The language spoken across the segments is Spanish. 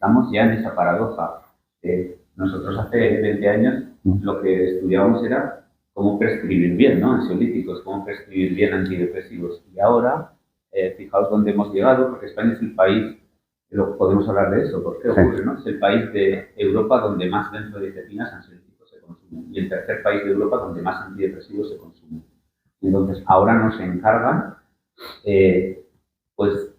estamos ya en esa paradoja. Nosotros hace 20 años lo que estudiábamos era cómo prescribir bien, ¿no? Ansiolíticos, cómo prescribir bien antidepresivos. Y ahora, fijaos dónde hemos llegado, porque España es el país, podemos hablar de eso, ¿por qué ocurre, no? Es el país de Europa donde más benzodiazepinas ansiolíticos se consumen y el tercer país de Europa donde más antidepresivos se consumen. Entonces, ahora nos encargan, pues,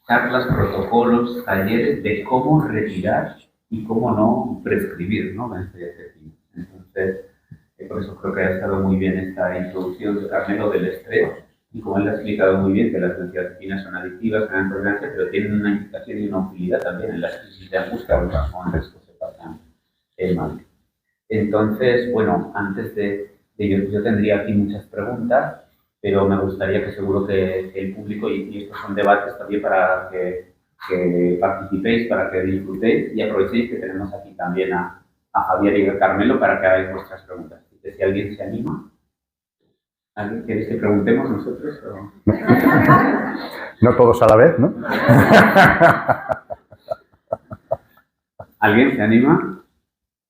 charlas, protocolos, talleres de cómo retirar y cómo no prescribir, ¿no? Benzodiazepinas. Entonces, por eso creo que ha estado muy bien esta introducción de Carmelo del estrés, y como él ha explicado muy bien que las benzodiazepinas son adictivas, crean tolerancia, pero tienen una indicación y una utilidad también en las crisis de angustia o en los momentos que se pasan mal. Entonces, bueno, antes de yo tendría aquí muchas preguntas, pero me gustaría que seguro que el público, y estos son debates también para que participéis, para que disfrutéis y aprovechéis que tenemos aquí también a Javier y a Carmelo para que hagáis vuestras preguntas. Así que si alguien se anima, ¿alguien queréis que preguntemos nosotros? ¿O? No todos a la vez, ¿no? ¿Alguien se anima?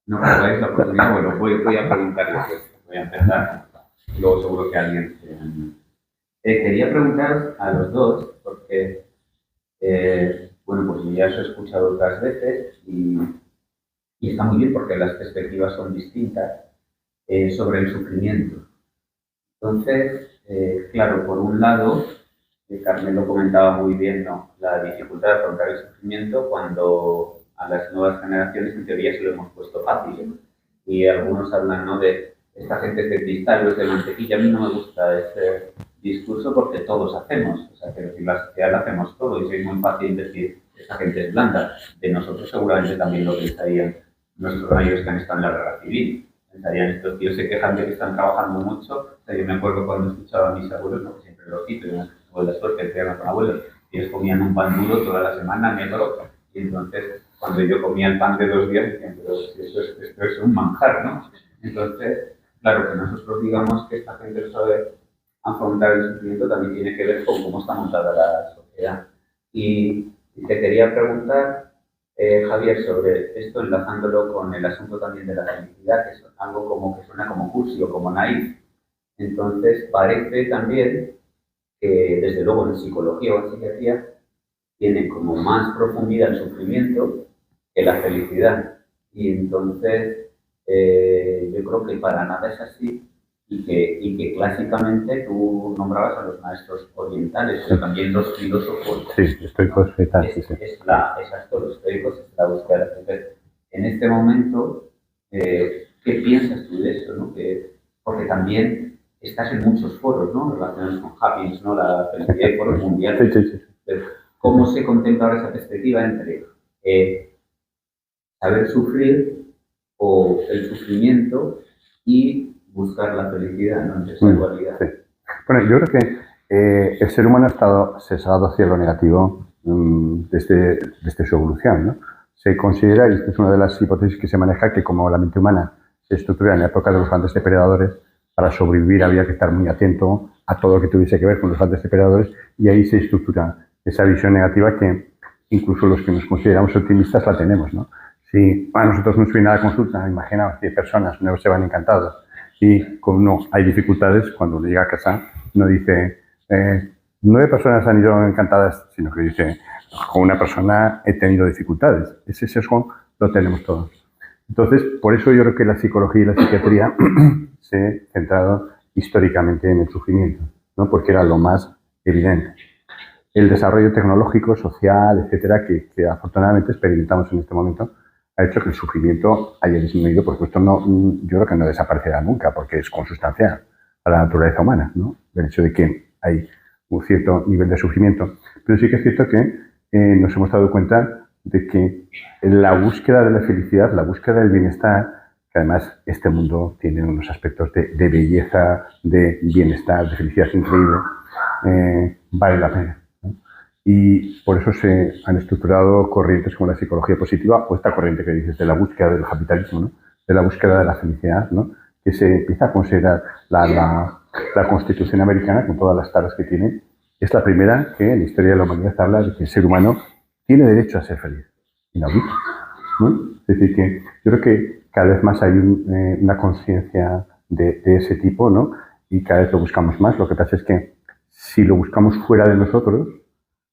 No perdáis la oportunidad. Bueno, voy a preguntarles esto. Voy a empezar. Luego seguro que alguien se anima. Quería preguntaros a los dos, porque, bueno, pues ya os he escuchado otras veces y está muy bien porque las perspectivas son distintas sobre el sufrimiento. Entonces, claro, por un lado, Carmelo comentaba muy bien, ¿no?, la dificultad de afrontar el sufrimiento cuando a las nuevas generaciones en teoría se lo hemos puesto fácil. Y algunos hablan, ¿no?, de esta gente es de cristal o es de mantequilla. A mí no me gusta ese discurso porque todos hacemos, o sea, que en la sociedad lo hacemos todo y es muy fácil decir esta gente es blanda. De nosotros seguramente también lo pensarían nuestros mayores que han estado en la guerra civil. Pensarían, estos tíos se quejan de que están trabajando mucho. O sea, yo me acuerdo cuando escuchaba a mis abuelos, no, que siempre lo cito, y tuve la suerte de criarme con abuelos, y ellos comían un pan duro toda la semana, negro, y entonces cuando yo comía el pan de 2 días, decían, pero esto es un manjar, ¿no? Entonces, claro, que nosotros digamos que esta gente no sabe afrontar el sufrimiento también tiene que ver con cómo está montada la sociedad. Y te quería preguntar, Javier, sobre esto, enlazándolo con el asunto también de la felicidad, que es algo como que suena como cursi o como naif. Entonces, parece también que, desde luego, en psicología o en psiquiatría, tiene como más profundidad el sufrimiento que la felicidad. Y entonces, yo creo que para nada es así. Y que clásicamente tú nombrabas a los maestros orientales, pero también los filósofos. Sí, estoicos y tal. Exacto, los estoicos es la búsqueda. Entonces, en este momento, ¿qué piensas tú de eso, ¿no? Porque también estás en muchos foros, ¿no?, relacionados con Happiness, ¿no?, la felicidad y foros mundiales. Sí. ¿Cómo se contempla ahora esa perspectiva entre saber sufrir o el sufrimiento y buscar la felicidad, ¿no?, esa dualidad? Sí. Bueno, yo creo que el ser humano ha estado sesgado hacia lo negativo desde su evolución, ¿no? Se considera, y esta es una de las hipótesis que se maneja, que como la mente humana se estructura en la época de los grandes depredadores, para sobrevivir había que estar muy atento a todo lo que tuviese que ver con los grandes depredadores, y ahí se estructura esa visión negativa que incluso los que nos consideramos optimistas la tenemos, ¿no? Si a nosotros nos viene a la consulta, imaginaos 10 personas, 9 se van encantados, y como no hay dificultades, cuando uno llega a casa no dice 9 personas han ido encantadas, sino que dice con una persona he tenido dificultades. Ese sesgo lo tenemos todos. Entonces, por eso yo creo que la psicología y la psiquiatría se han centrado históricamente en el sufrimiento, ¿no?, porque era lo más evidente. El desarrollo tecnológico, social, etcétera, que afortunadamente experimentamos en este momento, ha hecho que el sufrimiento haya disminuido. Por supuesto, yo creo que no desaparecerá nunca, porque es consustancial a la naturaleza humana, ¿no?, el hecho de que hay un cierto nivel de sufrimiento. Pero sí que es cierto que nos hemos dado cuenta de que la búsqueda de la felicidad, la búsqueda del bienestar, que además este mundo tiene unos aspectos de belleza, de bienestar, de felicidad increíble, vale la pena, ¿no? Y por eso se han estructurado corrientes como la psicología positiva, o esta corriente que dices de la búsqueda del capitalismo, ¿no?, de la búsqueda de la felicidad, ¿no?, que se empieza a considerar la Constitución americana, con todas las taras que tiene, es la primera que en la historia de la humanidad habla de que el ser humano tiene derecho a ser feliz. Inaudito, ¿no? Es decir, que yo creo que cada vez más hay una conciencia de ese tipo, ¿no? Y cada vez lo buscamos más. Lo que pasa es que si lo buscamos fuera de nosotros,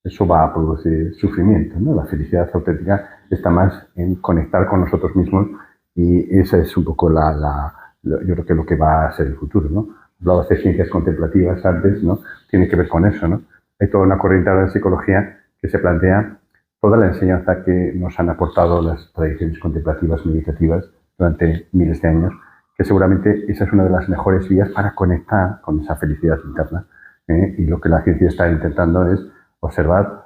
eso va a producir sufrimiento, ¿no? La felicidad auténtica está más en conectar con nosotros mismos y esa es un poco yo creo que lo que va a ser el futuro, ¿no? Hablabas de ciencias contemplativas antes, ¿no? Tiene que ver con eso, ¿no? Hay toda una corriente de la psicología que se plantea toda la enseñanza que nos han aportado las tradiciones contemplativas, meditativas, durante miles de años, que seguramente esa es una de las mejores vías para conectar con esa felicidad interna. Y lo que la ciencia está intentando es observar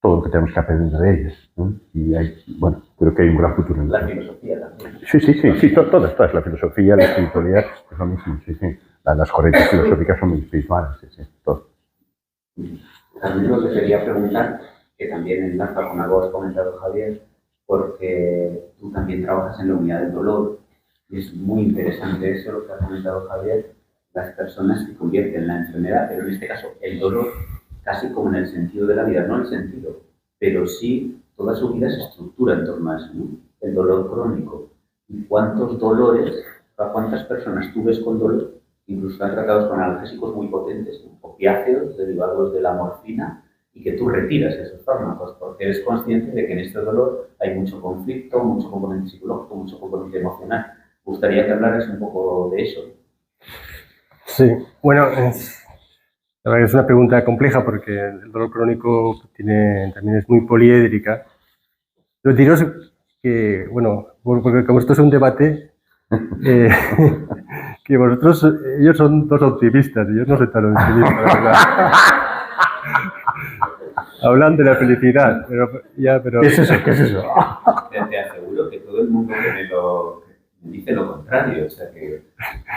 todo lo que tenemos que aprender de ellas, ¿no? Y bueno, creo que hay un gran futuro en la filosofía también. Sí, todas, la filosofía, la espiritualidad, es lo mismo, sí. Las corrientes filosóficas son muy espirituales, sí, todo. También lo que quería preguntar, que también enlaza con algo que has comentado, Javier, porque tú también trabajas en la unidad del dolor, y es muy interesante eso, lo que ha comentado Javier, las personas que convierten la enfermedad, pero en este caso el dolor, casi como en el sentido de la vida, no el sentido, pero sí toda su vida se estructura en torno a eso, ¿no? El dolor crónico. ¿Y cuántos dolores, a cuántas personas tú ves con dolor? Incluso están tratados con analgésicos muy potentes, ¿no? Opiáceos derivados de la morfina, y que tú retiras esos fármacos porque eres consciente de que en este dolor hay mucho conflicto, mucho componente psicológico, mucho componente emocional. Me gustaría que hablaras un poco de eso. Sí, bueno, la verdad es una pregunta compleja porque el dolor crónico también es muy poliédrica. Lo diros que, bueno, porque como esto es un debate, que ellos son dos optimistas y yo no soy tan optimista, la verdad. Hablan de la felicidad, pero... ¿Qué es eso? Te aseguro que todo el mundo me dice lo contrario. O sea, que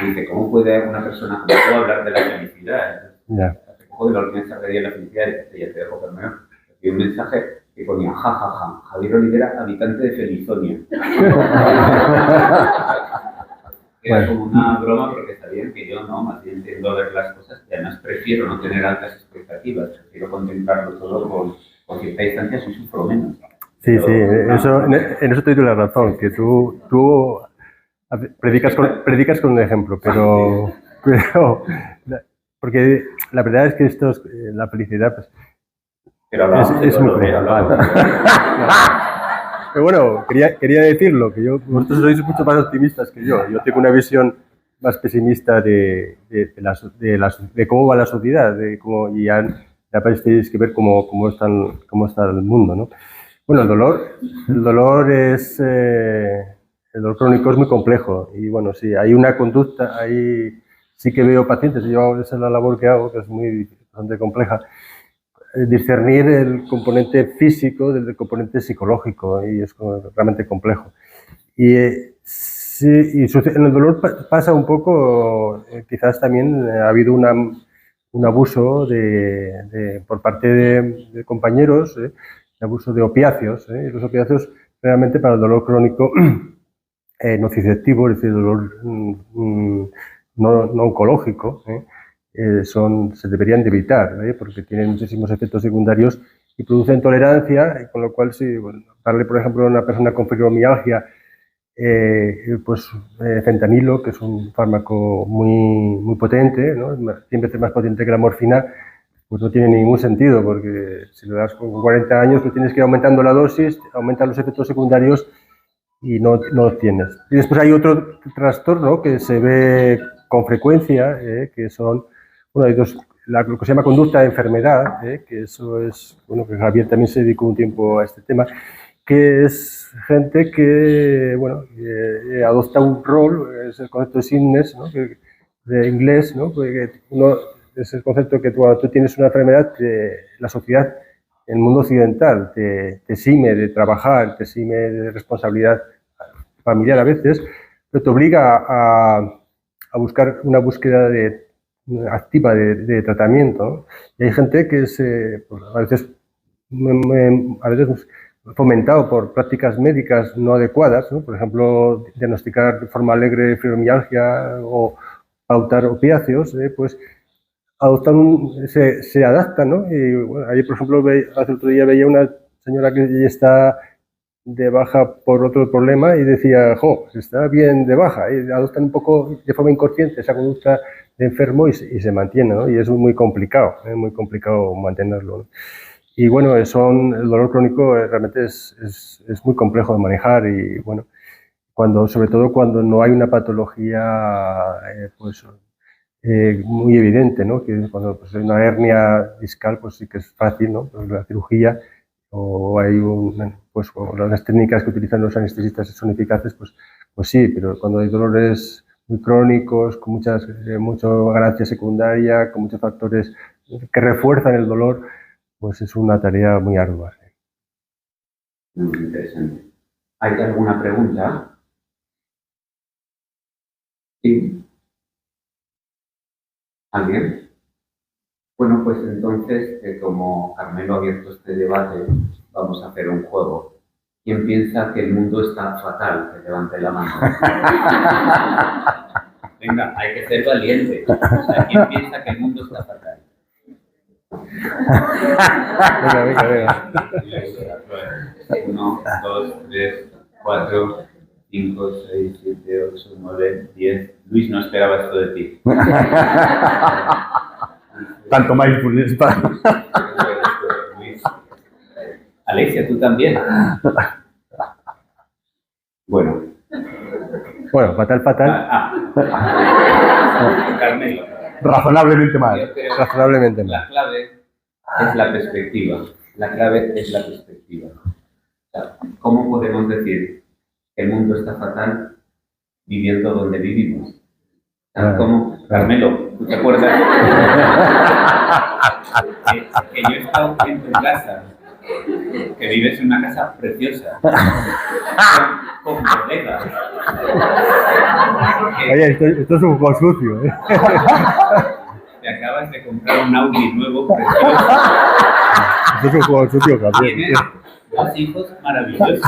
dice, ¿cómo puede una persona como tú hablar de la felicidad? Hace poco de la Organización Mundial de la Felicidad, y ya te dejo terminar, y un mensaje que ponía, jajaja, Javier Olivera, habitante de Felizonia. Era como una broma porque sabían que yo no, más bien entiendo ver las cosas y además prefiero no tener altas expectativas, prefiero contemplarlo todo con cierta distancia y sufro menos. Sí, en eso te doy la razón, que tú predicas con un ejemplo, pero porque la verdad es que la felicidad pues, es muy complicada. Pero bueno, quería decirlo, que vosotros sois mucho más optimistas que yo. Yo tengo una visión más pesimista de cómo va la sociedad, y ya tenéis que ver cómo está el mundo, ¿no? Bueno, el dolor crónico es muy complejo y bueno, sí, hay una conducta, sí que veo pacientes, esa es la labor que hago, que es bastante compleja, discernir el componente físico del componente psicológico y es realmente complejo. Y en el dolor pasa un poco, quizás también ha habido un abuso por parte de compañeros, abuso de opiáceos. Los opiáceos realmente para el dolor crónico nociceptivo, es decir, dolor no oncológico, se deberían de evitar, porque tienen muchísimos efectos secundarios y producen tolerancia, con lo cual si darle, por ejemplo, a una persona con fibromialgia fentanilo, que es un fármaco muy potente, ¿no? 100 veces más potente que la morfina, pues no tiene ningún sentido, porque si lo das con 40 años, pues tienes que ir aumentando la dosis, aumentan los efectos secundarios y no los tienes. Y después hay otro trastorno que se ve con frecuencia, que son, hay lo que se llama conducta de enfermedad, que eso es, que Javier también se dedicó un tiempo a este tema, que es gente que, adopta un rol, es el concepto de sickness, ¿no? De inglés, ¿no? Es el concepto que cuando tú tienes una enfermedad, la sociedad, en el mundo occidental, te exime de trabajar, te exime de responsabilidad familiar a veces, pero te obliga a buscar una búsqueda activa de tratamiento, ¿no? Y hay gente que a veces fomentado por prácticas médicas no adecuadas, ¿no? Por ejemplo, diagnosticar de forma alegre fibromialgia o pautar opiáceos, pues se adaptan, ¿no? Y ayer, por ejemplo, hace otro día veía una señora que está de baja por otro problema y decía, jo, está bien de baja, y adoptan un poco de forma inconsciente esa conducta de enfermo y se mantiene, ¿no? Y es muy complicado mantenerlo, ¿no? Y bueno, el dolor crónico realmente es muy complejo de manejar y bueno, sobre todo cuando no hay una patología muy evidente, ¿no? Que cuando pues, hay una hernia discal, pues sí que es fácil, ¿no? Pues la cirugía o hay o las técnicas que utilizan los anestesistas son eficaces, pues sí, pero cuando hay dolores muy crónicos, con mucha ganancia secundaria, con muchos factores que refuerzan el dolor, pues es una tarea muy ardua. Muy interesante. ¿Hay alguna pregunta? Sí. ¿Alguien? Bueno, pues entonces, como Carmelo ha abierto este debate, vamos a hacer un juego. ¿Quién piensa que el mundo está fatal? Que levante la mano. Venga, hay que ser valiente. O sea, ¿quién piensa que el mundo está fatal? Venga. 1, 2, 3, 4, 5, 6, 7, 8, 9, 10. Luis, no esperaba esto de ti. Tanto mindfulness para... Alexia, tú también. Bueno, fatal. Carmelo. Razonablemente mal. Razonablemente mal. La clave es la perspectiva. La clave es la perspectiva. O sea, ¿cómo podemos decir que el mundo está fatal viviendo donde vivimos? ¿Cómo? Carmelo, ¿tú te acuerdas? que yo he estado en tu casa, que vives en una casa preciosa, con bodegas. Oye, esto es un juego sucio, ¿eh? Te acabas de comprar un Audi nuevo precioso. Esto es un juego sucio, Javier. Tienes 2 hijos maravillosos.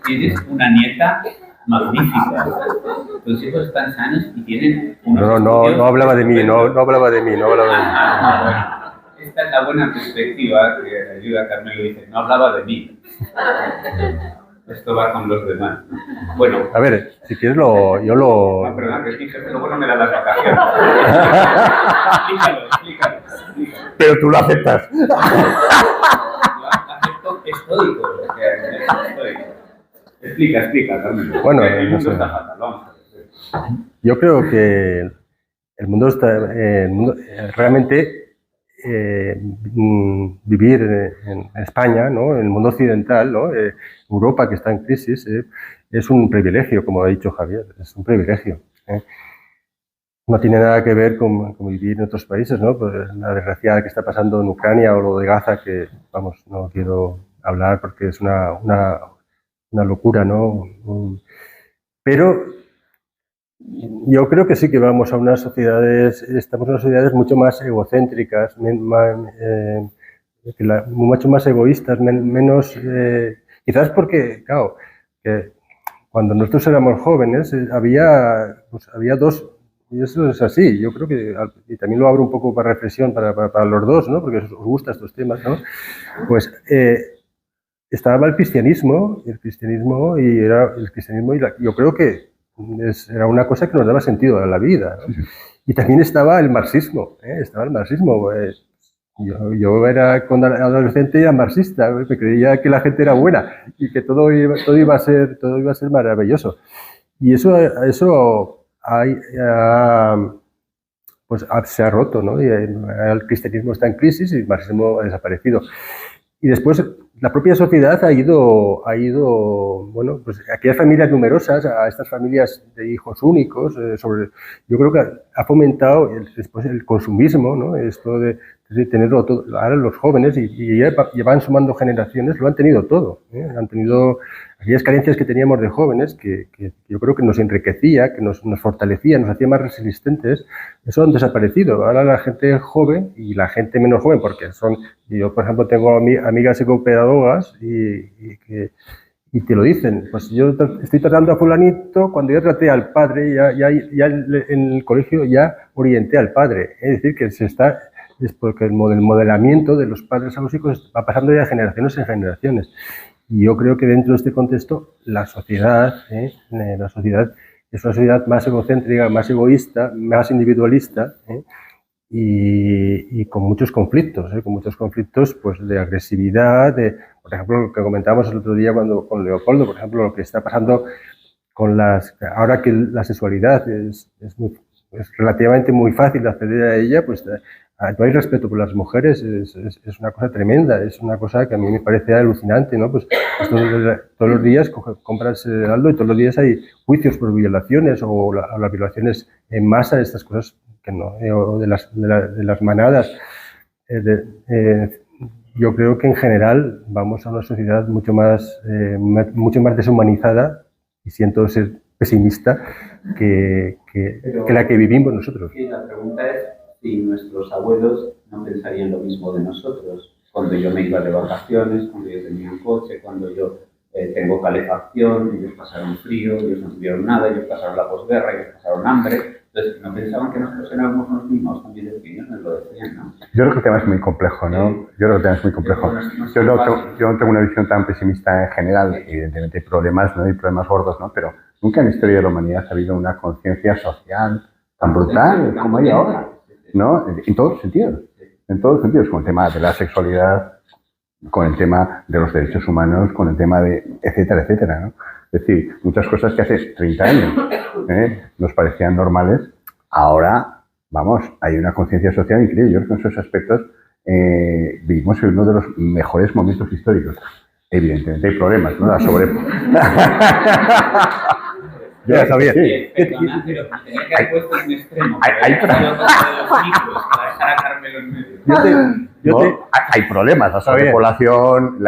Tienes una nieta magnífica. Tus hijos están sanos y tienen unos No hablaba de mí, no hablaba de mí. Bueno. Esta es la buena perspectiva que ayuda a Carmelo. Dice, no hablaba de mí. Esto va con los demás. Bueno. A ver, si quieres No, perdón, que dije, luego no me da las vacaciones. Explícalo. Pero tú lo aceptas. Yo acepto estoico. Explica, Carmelo. Bueno, el mundo no sé. está fatal, vamos a ver. Yo creo que el mundo realmente vivir en España, ¿no? En el mundo occidental, ¿no? Europa, que está en crisis, es un privilegio, como ha dicho Javier, es un privilegio. No tiene nada que ver con vivir en otros países, ¿no? Pues la desgracia que está pasando en Ucrania o lo de Gaza, que, vamos, no quiero hablar porque es una locura, ¿no? Pero yo creo que sí que vamos a unas sociedades, estamos en unas sociedades mucho más egocéntricas, mucho más egoístas, menos, quizás porque, claro, que cuando nosotros éramos jóvenes había dos, y eso es así, yo creo que, y también lo abro un poco para reflexión para los dos, ¿no? Porque os gustan estos temas, ¿no? Pues estaba el cristianismo y yo creo que era una cosa que nos daba sentido a la vida, ¿no? Y también estaba el marxismo, yo era, cuando era adolescente, era marxista, me creía que la gente era buena y que todo iba a ser maravilloso. Y eso pues se ha roto, ¿no? Y el cristianismo está en crisis y el marxismo ha desaparecido. Y después la propia sociedad ha ido, bueno, pues aquellas familias numerosas, a estas familias de hijos únicos, yo creo que ha fomentado después el consumismo, ¿no? Esto de tenerlo todo. Ahora los jóvenes, y ya van sumando generaciones, lo han tenido todo, ¿eh? Han tenido aquellas carencias que teníamos de jóvenes, que yo creo que nos enriquecía, que nos fortalecía, nos hacía más resistentes, eso han desaparecido. Ahora la gente joven y la gente menos joven, porque yo por ejemplo tengo amigas psicopedagogas y te lo dicen, pues yo estoy tratando a fulanito, cuando yo traté al padre, ya en el colegio ya orienté al padre, es decir, que se está es porque el modelamiento de los padres a los hijos va pasando ya de generaciones en generaciones. Y yo creo que dentro de este contexto la sociedad es una sociedad más egocéntrica, más egoísta, más individualista, y con muchos conflictos, pues, de agresividad, por ejemplo, lo que comentábamos el otro día con Leopoldo, por ejemplo, lo que está pasando ahora que la sexualidad es relativamente muy fácil de acceder a ella, pues no hay respeto por las mujeres, es una cosa tremenda, es una cosa que a mí me parece alucinante, ¿no? Pues todos los días compras algo y todos los días hay juicios por violaciones o las violaciones en masa, estas cosas que no, o de las manadas. Yo creo que en general vamos a una sociedad mucho más deshumanizada, y siento ser pesimista, que la que vivimos nosotros. Sí, la pregunta es si nuestros abuelos no pensarían lo mismo de nosotros. Cuando yo me iba de vacaciones, cuando yo tenía un coche, cuando yo tengo calefacción, ellos pasaron frío, ellos no tuvieron nada, ellos pasaron la posguerra, ellos pasaron hambre. Entonces, ¿no pensaban que nosotros éramos los mismos también de pequeños? Nos lo decían, ¿no? Yo creo que el tema es muy complejo, ¿no? Sí. Yo creo que el tema es muy complejo. Yo no tengo una visión tan pesimista en general. Evidentemente hay problemas, ¿no? Hay problemas gordos, ¿no? Pero nunca en la historia de la humanidad ha habido una conciencia social tan brutal como hay ahora, ¿no? En todos los sentidos. En todos los sentidos, con el tema de la sexualidad, con el tema de los derechos humanos, con el tema de etcétera, etcétera, ¿no? Es decir, muchas cosas que hace 30 años nos parecían normales, ahora, vamos, hay una conciencia social increíble. Yo creo que en esos aspectos vivimos en uno de los mejores momentos históricos. Evidentemente hay problemas, ¿no? Yo ya sabía. Sí, perdona, pero tenía que haber puesto un extremo. Hay problemas, la sobrepoblación,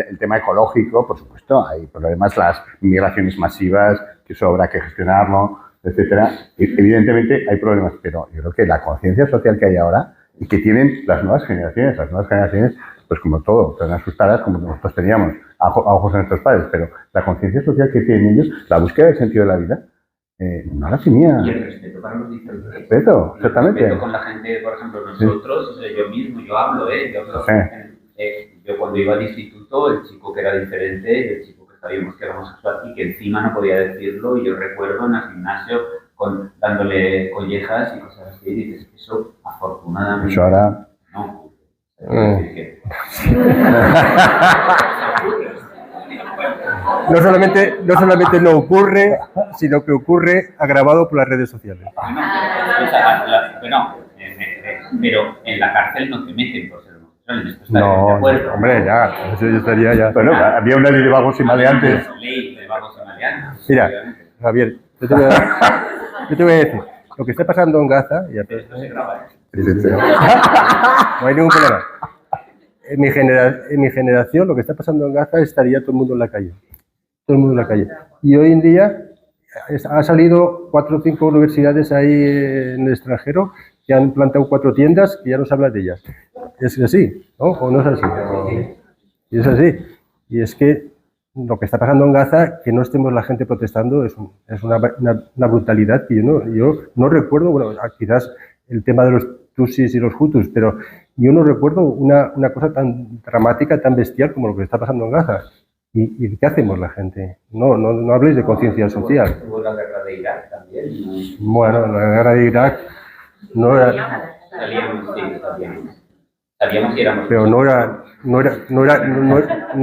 el tema ecológico, por supuesto, hay problemas, las migraciones masivas, que eso habrá que gestionarlo, etcétera. Evidentemente hay problemas, pero yo creo que la conciencia social que hay ahora y que tienen las nuevas generaciones, pues como todo, están asustadas como nosotros teníamos a ojos de nuestros padres, pero la conciencia social que tienen ellos, la búsqueda del sentido de la vida, no la tenía. Y el respeto para los diferentes. Respeto, exactamente. El respeto con la gente, por ejemplo, nosotros, sí. Yo mismo, yo hablo. Yo cuando iba al instituto, el chico que era diferente, el chico que sabíamos que era homosexual y que encima no podía decirlo, y yo recuerdo en el gimnasio dándole collejas y cosas así, y dices, eso afortunadamente... Eso ahora... No. No solamente no ocurre, sino que ocurre agravado por las redes sociales. Pero en la cárcel no te meten por ser homosexual. No, hombre, ya, eso ya estaría ya. Bueno, había una ley de vagos y maleantes. Ley de vagos y maleantes. Mira, Javier, yo te voy a decir, lo que está pasando en Gaza... Esto se graba, No hay ningún problema. En mi generación, lo que está pasando en Gaza, estaría todo el mundo en la calle. Todo el mundo en la calle. Y hoy en día ha salido 4 o 5 universidades ahí en el extranjero que han plantado 4 tiendas que ya no se habla de ellas. Es así, ¿no? ¿O no es así? Y es así. Y es que lo que está pasando en Gaza, que no estemos la gente protestando, es una brutalidad que yo no recuerdo. Bueno, quizás el tema de los tutsis y los hutus, pero yo no recuerdo una cosa tan dramática, tan bestial como lo que está pasando en Gaza. ¿Y qué hacemos la gente? No habléis de conciencia social. Hubo la guerra de Irak también. Bueno, la guerra de Irak no era... Sabíamos que éramos... Pero no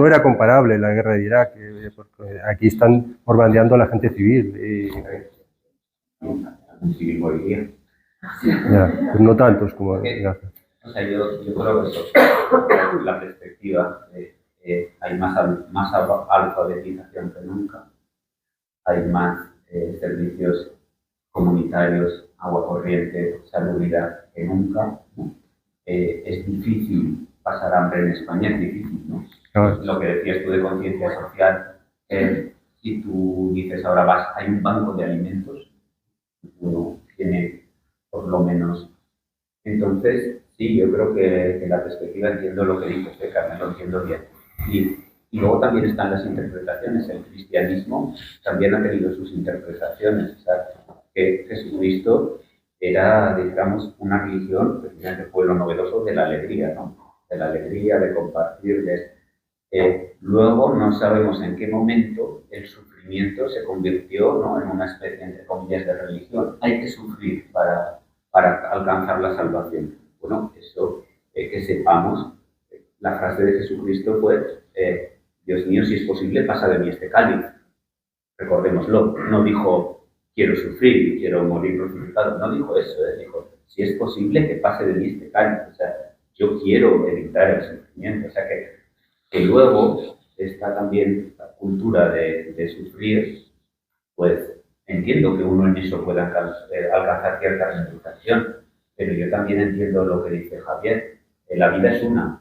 era comparable la guerra de Irak, porque aquí están bombardeando a la gente civil. Civil moriría. Ya, pues no tantos como en Gaza. O sea, yo creo que eso, la perspectiva hay más alfabetización que nunca, hay más servicios comunitarios, agua corriente, salubridad que nunca, ¿no? Es difícil pasar hambre en España, es difícil, ¿no? Claro. Lo que decías tú de conciencia social, si tú dices ahora hay un banco de alimentos, uno tiene por lo menos. Entonces, sí, yo creo que la perspectiva, entiendo lo que dices, Carmen, lo entiendo bien. Y luego también están las interpretaciones. El cristianismo también ha tenido sus interpretaciones. O sea, que Jesucristo era, digamos, una religión, precisamente fue lo novedoso de la alegría, ¿no? De la alegría, de compartir, luego no sabemos en qué momento el sufrimiento se convirtió, ¿no?, en una especie, entre comillas, de religión. Hay que sufrir para alcanzar la salvación. Bueno, eso que sepamos, la frase de Jesucristo fue, Dios mío, si es posible, pasa de mí este cáliz. Recordémoslo, no dijo, quiero sufrir, quiero morir crucificado, no dijo eso, dijo, si es posible, que pase de mí este cáliz. O sea, yo quiero evitar el sufrimiento. O sea, que luego está también la cultura de sufrir, pues entiendo que uno en eso pueda alcanzar cierta realización, pero yo también entiendo lo que dice Javier. La vida es una.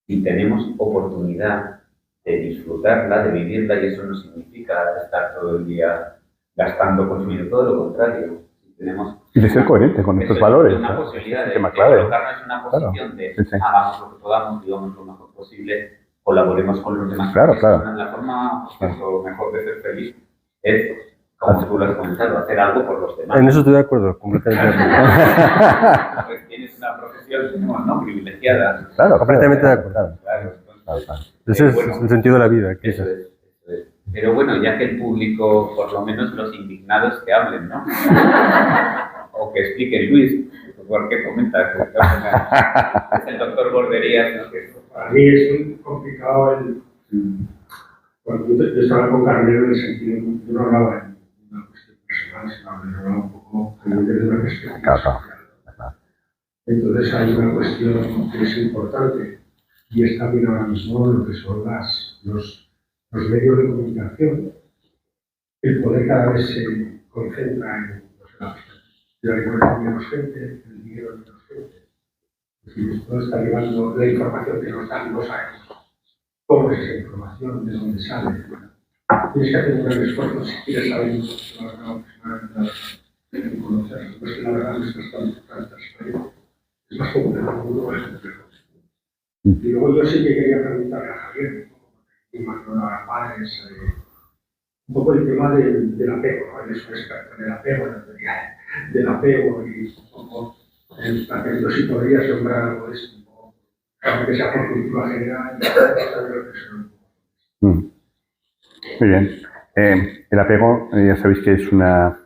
Si tenemos oportunidad de disfrutarla, de vivirla, y eso no significa estar todo el día gastando, consumiendo, todo lo contrario. Si tenemos y de ser coherente con nuestros valores. Una posibilidad de colocarnos en una posición de hagamos lo que podamos, digamos lo mejor posible, colaboremos con los demás. Claro. La forma mejor de ser feliz es, como tú lo has comentado, hacer algo por los demás. En eso estoy de acuerdo, completamente de acuerdo. Pues tienes una profesión, ¿no?, privilegiada. Claro, completamente de acuerdo. Claro. Ese es el sentido de la vida. Eso es. Pero bueno, ya que el público, por lo menos los indignados, que hablen, ¿no? O que explique Luis, por qué comenta. Es el doctor Borderías, ¿no? Para mí es muy complicado Bueno, yo estaba con Carmelo en el sentido, yo no hablaba en una cuestión personal, sino hablaba un poco desde una perspectiva social. Entonces hay una cuestión que es importante, y es también ahora mismo lo que son los medios de comunicación. El poder cada vez se concentra en la economía de menos gente, el dinero de menos gente. Es decir, esto está llevando la información que nos dan, no sabemos cómo es esa información, de dónde sale. Tienes que hacer un gran esfuerzo si quieres saber conocerlo. Pues que la verdad no es tan transparente. Es más complicado uno por ejemplo. Y luego yo sí que quería preguntarle a Javier, y más no a padres, un poco el tema del apego, ¿no? Él es un experto en el apego, en la teoría del apego, y un poco el planteamiento si podría sembrar algo de esto. Que sea por cultura general, Muy bien. El apego, ya sabéis que es una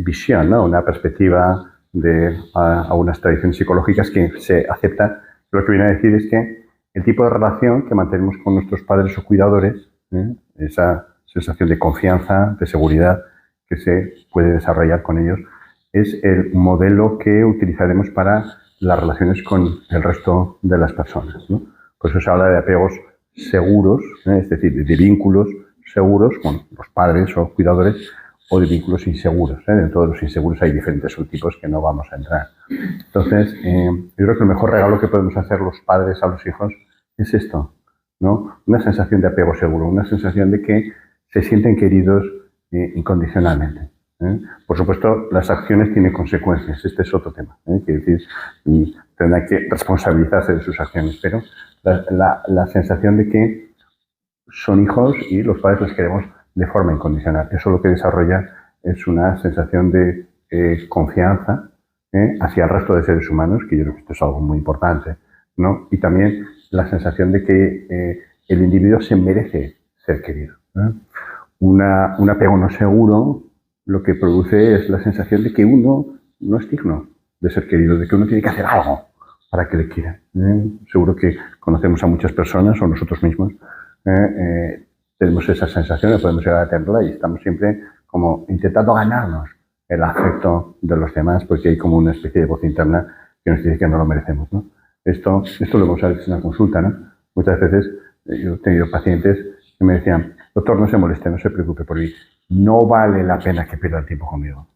visión, ¿no?, una perspectiva de algunas tradiciones psicológicas que se acepta. Lo que viene a decir es que el tipo de relación que mantenemos con nuestros padres o cuidadores, esa sensación de confianza, de seguridad que se puede desarrollar con ellos, es el modelo que utilizaremos para las relaciones con el resto de las personas, ¿no? Por eso se habla de apegos seguros, es decir, de vínculos seguros con los padres o cuidadores, o de vínculos inseguros. Dentro de los inseguros hay diferentes subtipos que no vamos a entrar. Entonces, yo creo que el mejor regalo que podemos hacer los padres a los hijos es esto, ¿no? Una sensación de apego seguro, una sensación de que se sienten queridos incondicionalmente. Por supuesto, las acciones tienen consecuencias. Este es otro tema. Quiere decir, tendrán que responsabilizarse de sus acciones, pero la sensación de que son hijos y los padres les queremos de forma incondicional. Eso lo que desarrolla es una sensación de confianza hacia el resto de seres humanos, que yo creo que esto es algo muy importante, ¿no? Y también la sensación de que el individuo se merece ser querido. Un apego no seguro lo que produce es la sensación de que uno no es digno de ser querido, de que uno tiene que hacer algo para que le quieran. Seguro que conocemos a muchas personas, o nosotros mismos, tenemos esa sensación, podemos llegar a tenerla, y estamos siempre como intentando ganarnos el afecto de los demás, porque hay como una especie de voz interna que nos dice que no lo merecemos, ¿no? Esto lo hemos visto en la consulta, ¿no? Muchas veces yo he tenido pacientes que me decían: doctor, no se moleste, no se preocupe por mí, no vale la pena que pierda el tiempo conmigo,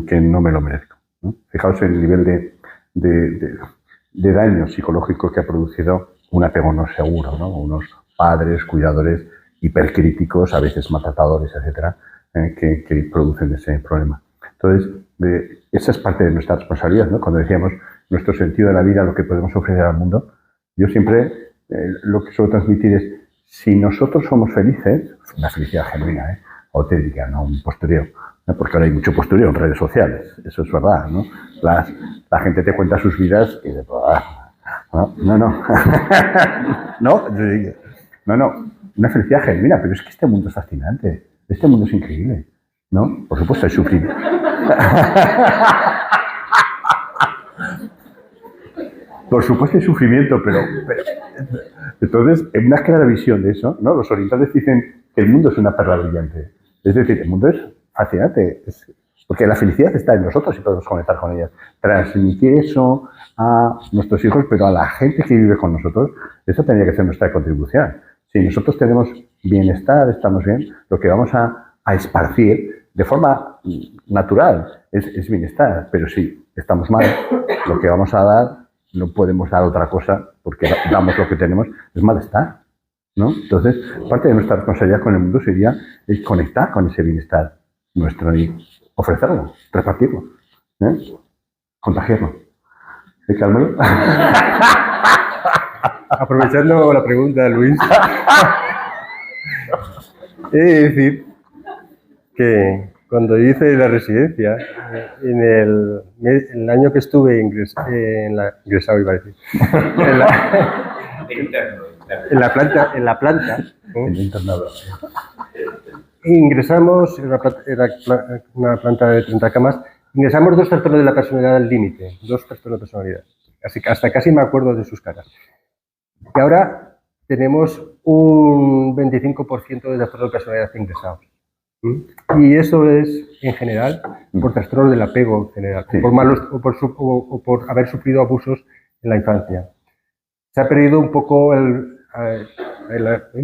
que no me lo merezco, ¿no? Fijaos en el nivel de daño psicológico que ha producido un apego no seguro, ¿no? Unos padres, cuidadores hipercríticos, a veces maltratadores, etcétera, que producen ese problema. Entonces, esa es parte de nuestra responsabilidad, ¿no? Cuando decíamos nuestro sentido de la vida, lo que podemos ofrecer al mundo, yo siempre lo que suelo transmitir es: si nosotros somos felices, una felicidad genuina, auténtica, no un postureo, ¿no? Porque ahora hay mucho postureo en redes sociales, eso es verdad, ¿no? La gente te cuenta sus vidas y dices, no, no, una felicidad genuina, pero es que este mundo es fascinante, este mundo es increíble, ¿no? Por supuesto hay sufrimiento. Por supuesto hay sufrimiento, pero entonces, en una clara visión de eso, ¿no? Los orientales dicen que el mundo es una perla brillante. Es decir, el mundo es fascinante, porque la felicidad está en nosotros y podemos conectar con ella. Transmitir eso a nuestros hijos, pero a la gente que vive con nosotros, eso tendría que ser nuestra contribución. Si nosotros tenemos bienestar, estamos bien, lo que vamos a esparcir de forma natural es bienestar, pero si estamos mal, lo que vamos a dar, no podemos dar otra cosa porque damos lo que tenemos, es malestar, ¿no? Entonces, parte de nuestra responsabilidad con el mundo sería el conectar con ese bienestar nuestro y ofrecerlo, repartirlo, contagiarlo. Carmelo. Aprovechando la pregunta, Luis, he de decir que cuando hice la residencia, en el año que estuve ingresado, iba a decir, en la planta, El internado. ingresamos, era una planta de 30 camas, ingresamos 2 trastornos de la personalidad al límite, 2 trastornos de personalidad. Así que hasta casi me acuerdo de sus caras. Y ahora tenemos un 25% de trastornos de personalidad ingresados. Y eso es, en general, por trastornos del apego en general, Sí. por malos, o por haber sufrido abusos en la infancia. Se ha perdido un poco,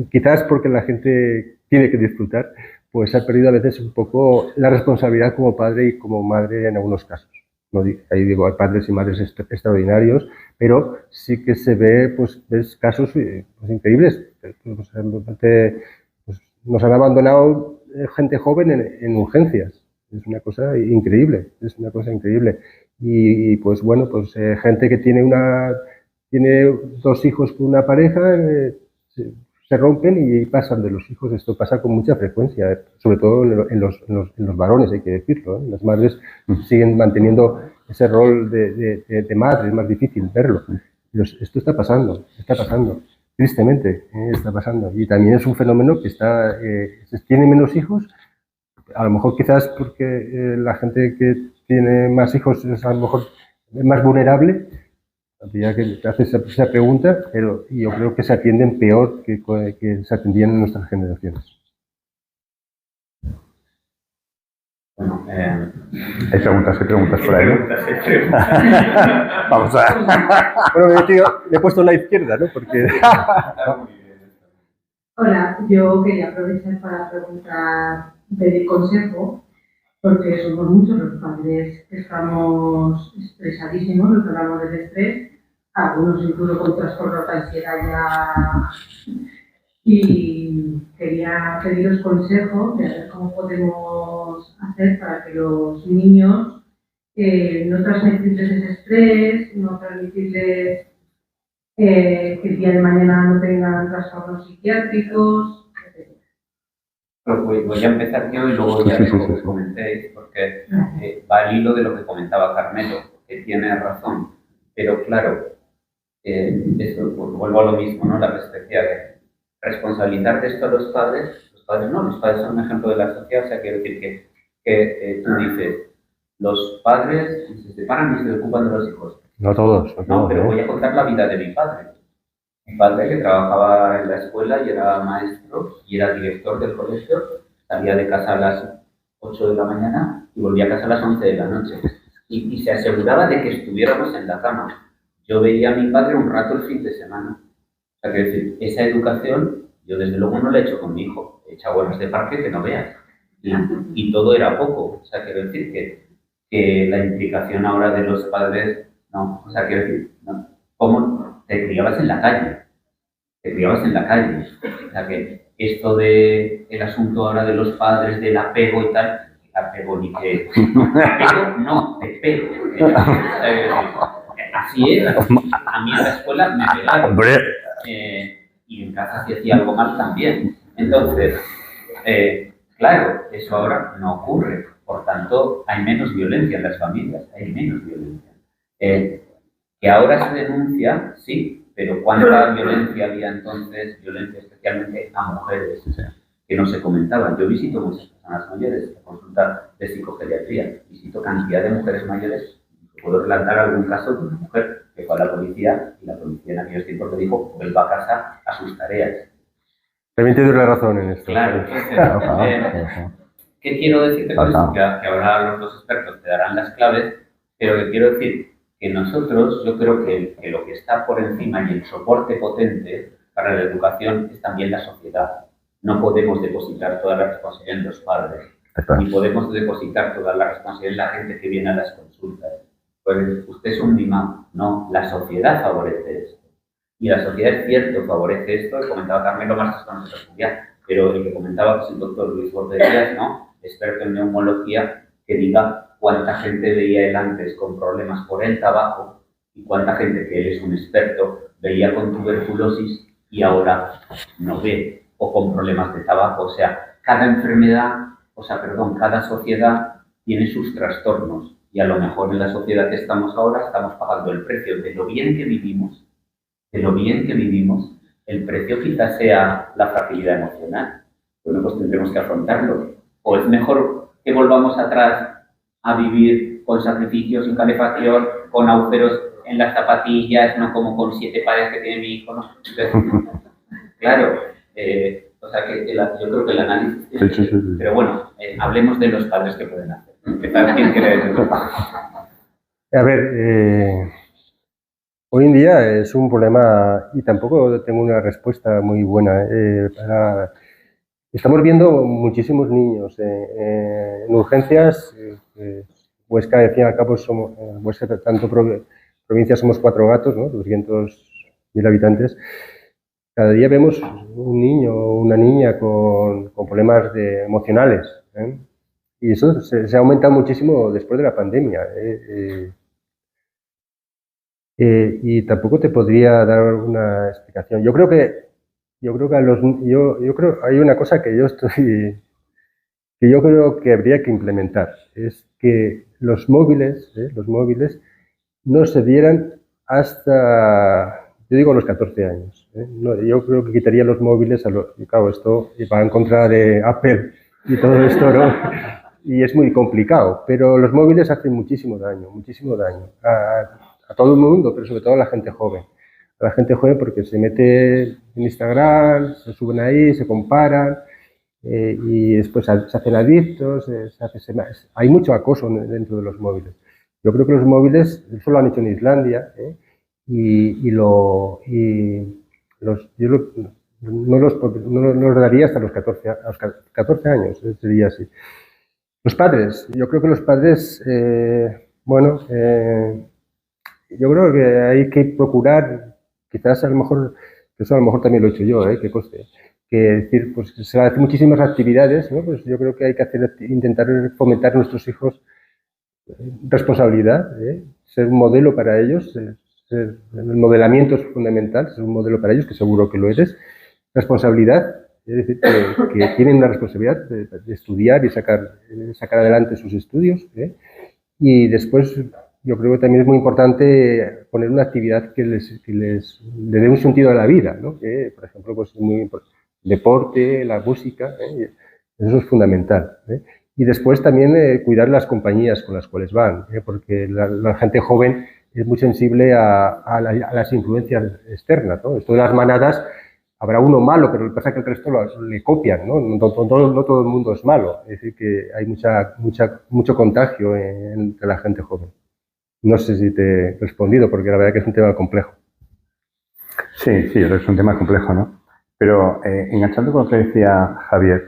quizás porque la gente tiene que disfrutar, pues se ha perdido a veces un poco la responsabilidad como padre y como madre en algunos casos. No, ahí digo, hay padres y madres extraordinarios, pero sí que se ve, pues, ves casos pues, increíbles. Pues, nos han abandonado gente joven en urgencias. Es una cosa increíble, es una cosa increíble. Y pues bueno, pues gente que tiene 2 hijos con una pareja, se rompen y pasan de los hijos. Esto pasa con mucha frecuencia, sobre todo en los varones, hay que decirlo, ¿eh? Las madres siguen manteniendo ese rol de madre, es más difícil verlo. Pero esto está pasando, tristemente, está pasando. Y también es un fenómeno que se tiene menos hijos, a lo mejor quizás porque la gente que tiene más hijos es a lo mejor más vulnerable. Habría que hacer esa pregunta, pero yo creo que se atienden peor que se atendían en nuestras generaciones. Bueno, Hay preguntas por ahí, ¿no? Vamos a... Bueno, le he puesto la izquierda, ¿no? Porque... Hola, yo quería aprovechar para preguntar, pedir consejo, porque somos muchos los padres que estamos estresadísimos, los que hablamos del estrés, algunos incluso con trastornos de ansiedad ya, y quería pediros consejo de ver cómo podemos hacer para que los niños no transmitirles ese estrés, no transmitirles que el día de mañana no tengan trastornos psiquiátricos, etc. Pero voy a empezar yo y luego ya dejo que comentéis, porque va al hilo de lo que comentaba Carmelo, que tiene razón. Pero claro, esto, pues, vuelvo a lo mismo, ¿no? La perspectiva de responsabilizar de esto a los padres no, los padres son un ejemplo de la sociedad, o sea, quiero decir que tú dices, los padres se separan y se ocupan de los hijos. No todos. No, pero voy a contar la vida de mi padre. Mi padre, que trabajaba en la escuela y era maestro y era director del colegio, salía de casa a las 8 de la mañana y volvía a casa a las 11 de la noche. Y se aseguraba de que estuviéramos en la cama. Yo veía a mi padre un rato el fin de semana. O sea, quiero decir, esa educación, yo desde luego no la he hecho con mi hijo. He echado horas de parque que no veas. Y todo era poco. O sea, quiero decir que la implicación ahora de los padres, no. O sea, quiero decir, no. ¿Cómo te criabas en la calle? Te criabas en la calle. O sea, que esto de el asunto ahora de los padres, del apego y tal, apego ni que... Apego, no, te pego. Así era. A mí en la escuela me pegaron. Y en casa si hacía algo mal también. Entonces, claro, eso ahora no ocurre. Por tanto, hay menos violencia en las familias, hay menos violencia. Que ahora se denuncia, sí, pero ¿cuánta violencia había entonces? Violencia especialmente a mujeres, que no se comentaban. Yo visito muchas personas mayores a consulta de psicogeriatría, visito cantidad de mujeres mayores. Puedo relatar algún caso de una mujer que fue a la policía y la policía en aquellos tiempos le dijo: vuelva a casa a sus tareas. También te doy la razón en esto. Claro. ¿Qué quiero decirte con esto? Que ahora los dos expertos te darán las claves, pero que quiero decir que nosotros, yo creo que lo que está por encima y el soporte potente para la educación es también la sociedad. No podemos depositar toda la responsabilidad en los padres, ni podemos depositar toda la responsabilidad en la gente que viene a las consultas. Pues usted es un mimado. No, la sociedad favorece esto. Y la sociedad, es cierto, favorece esto. Comentaba Carmelo Martos con nuestra estudiante, pero el que comentaba pues, el doctor Luis Borderías, ¿no?, experto en neumología, que diga cuánta gente veía él antes con problemas por el tabaco y cuánta gente, que él es un experto, veía con tuberculosis y ahora no ve, o con problemas de tabaco. O sea, cada enfermedad, cada sociedad tiene sus trastornos y a lo mejor en la sociedad que estamos ahora estamos pagando el precio de lo bien que vivimos, el precio quizás sea la fragilidad emocional. Bueno, pues tendremos que afrontarlo. ¿O es mejor que volvamos atrás a vivir con sacrificios, sin calefacción, con agujeros en las zapatillas, no como con 7 pares que tiene mi hijo, ¿no? Entonces, claro, yo creo que el análisis... Sí. Pero bueno, hablemos de los padres que pueden hacer. Empezar, ¿quién quiere decir? A ver, hoy en día es un problema, y tampoco tengo una respuesta muy buena. Estamos viendo muchísimos niños en urgencias. Huesca, al fin y al cabo, Huesca, tanto provincia, somos 4 gatos, ¿no? 200.000 habitantes. Cada día vemos un niño o una niña con problemas emocionales, ¿eh? Y eso se ha aumentado muchísimo después de la pandemia. Y tampoco te podría dar una explicación. Yo creo que hay una cosa que yo creo que habría que implementar, es que los móviles no se dieran hasta, yo digo, los 14 años. No, yo creo que quitaría los móviles claro, esto va en contra de Apple y todo esto, ¿no? Y es muy complicado, pero los móviles hacen muchísimo daño a todo el mundo, pero sobre todo a la gente joven. A la gente joven, porque se mete en Instagram, se suben ahí, se comparan y después se hacen adictos, hay mucho acoso dentro de los móviles. Yo creo que los móviles, eso lo han hecho en Islandia, yo no los daría hasta los 14 años, sería así. Los padres, yo creo que los padres, yo creo que hay que procurar, quizás a lo mejor, eso a lo mejor también lo he hecho yo, que coste, que decir, pues se hacen muchísimas actividades, ¿no? Pues yo creo que hay que intentar fomentar a nuestros hijos responsabilidad, ser un modelo para ellos, el modelamiento es fundamental, ser un modelo para ellos, que seguro que lo eres, responsabilidad, es decir, que tienen una responsabilidad de estudiar y sacar adelante sus estudios, y después yo creo que también es muy importante poner una actividad que les dé un sentido a la vida, ¿no? Por ejemplo, pues deporte, la música, eso es fundamental. Y después también cuidar las compañías con las cuales van, porque la gente joven es muy sensible a las influencias externas, ¿no? Esto de las manadas, habrá uno malo, pero lo que pasa es que el resto le copian, ¿no? No todo el mundo es malo, es decir, que hay mucho contagio entre la gente joven. No sé si te he respondido, porque la verdad que es un tema complejo. Sí, es un tema complejo, ¿no? Pero enganchando con lo que decía Javier,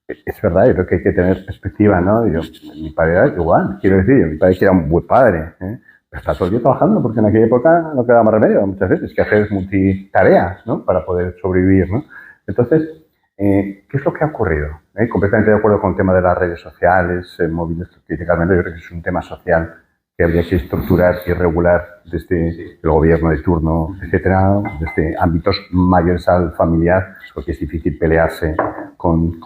es verdad, yo creo que hay que tener perspectiva, ¿no? Mi padre era igual, quiero decir, mi padre que era un buen padre, pero está todo el día trabajando, porque en aquella época no quedaba más remedio, muchas veces, que hacer multitareas, ¿no? Para poder sobrevivir, ¿no? Entonces, ¿qué es lo que ha ocurrido? Completamente de acuerdo con el tema de las redes sociales, móviles, que dice Carmelo, yo creo que es un tema social que habría que estructurar y regular desde el gobierno de turno, etcétera, desde ámbitos mayores al familiar, porque es difícil pelearse con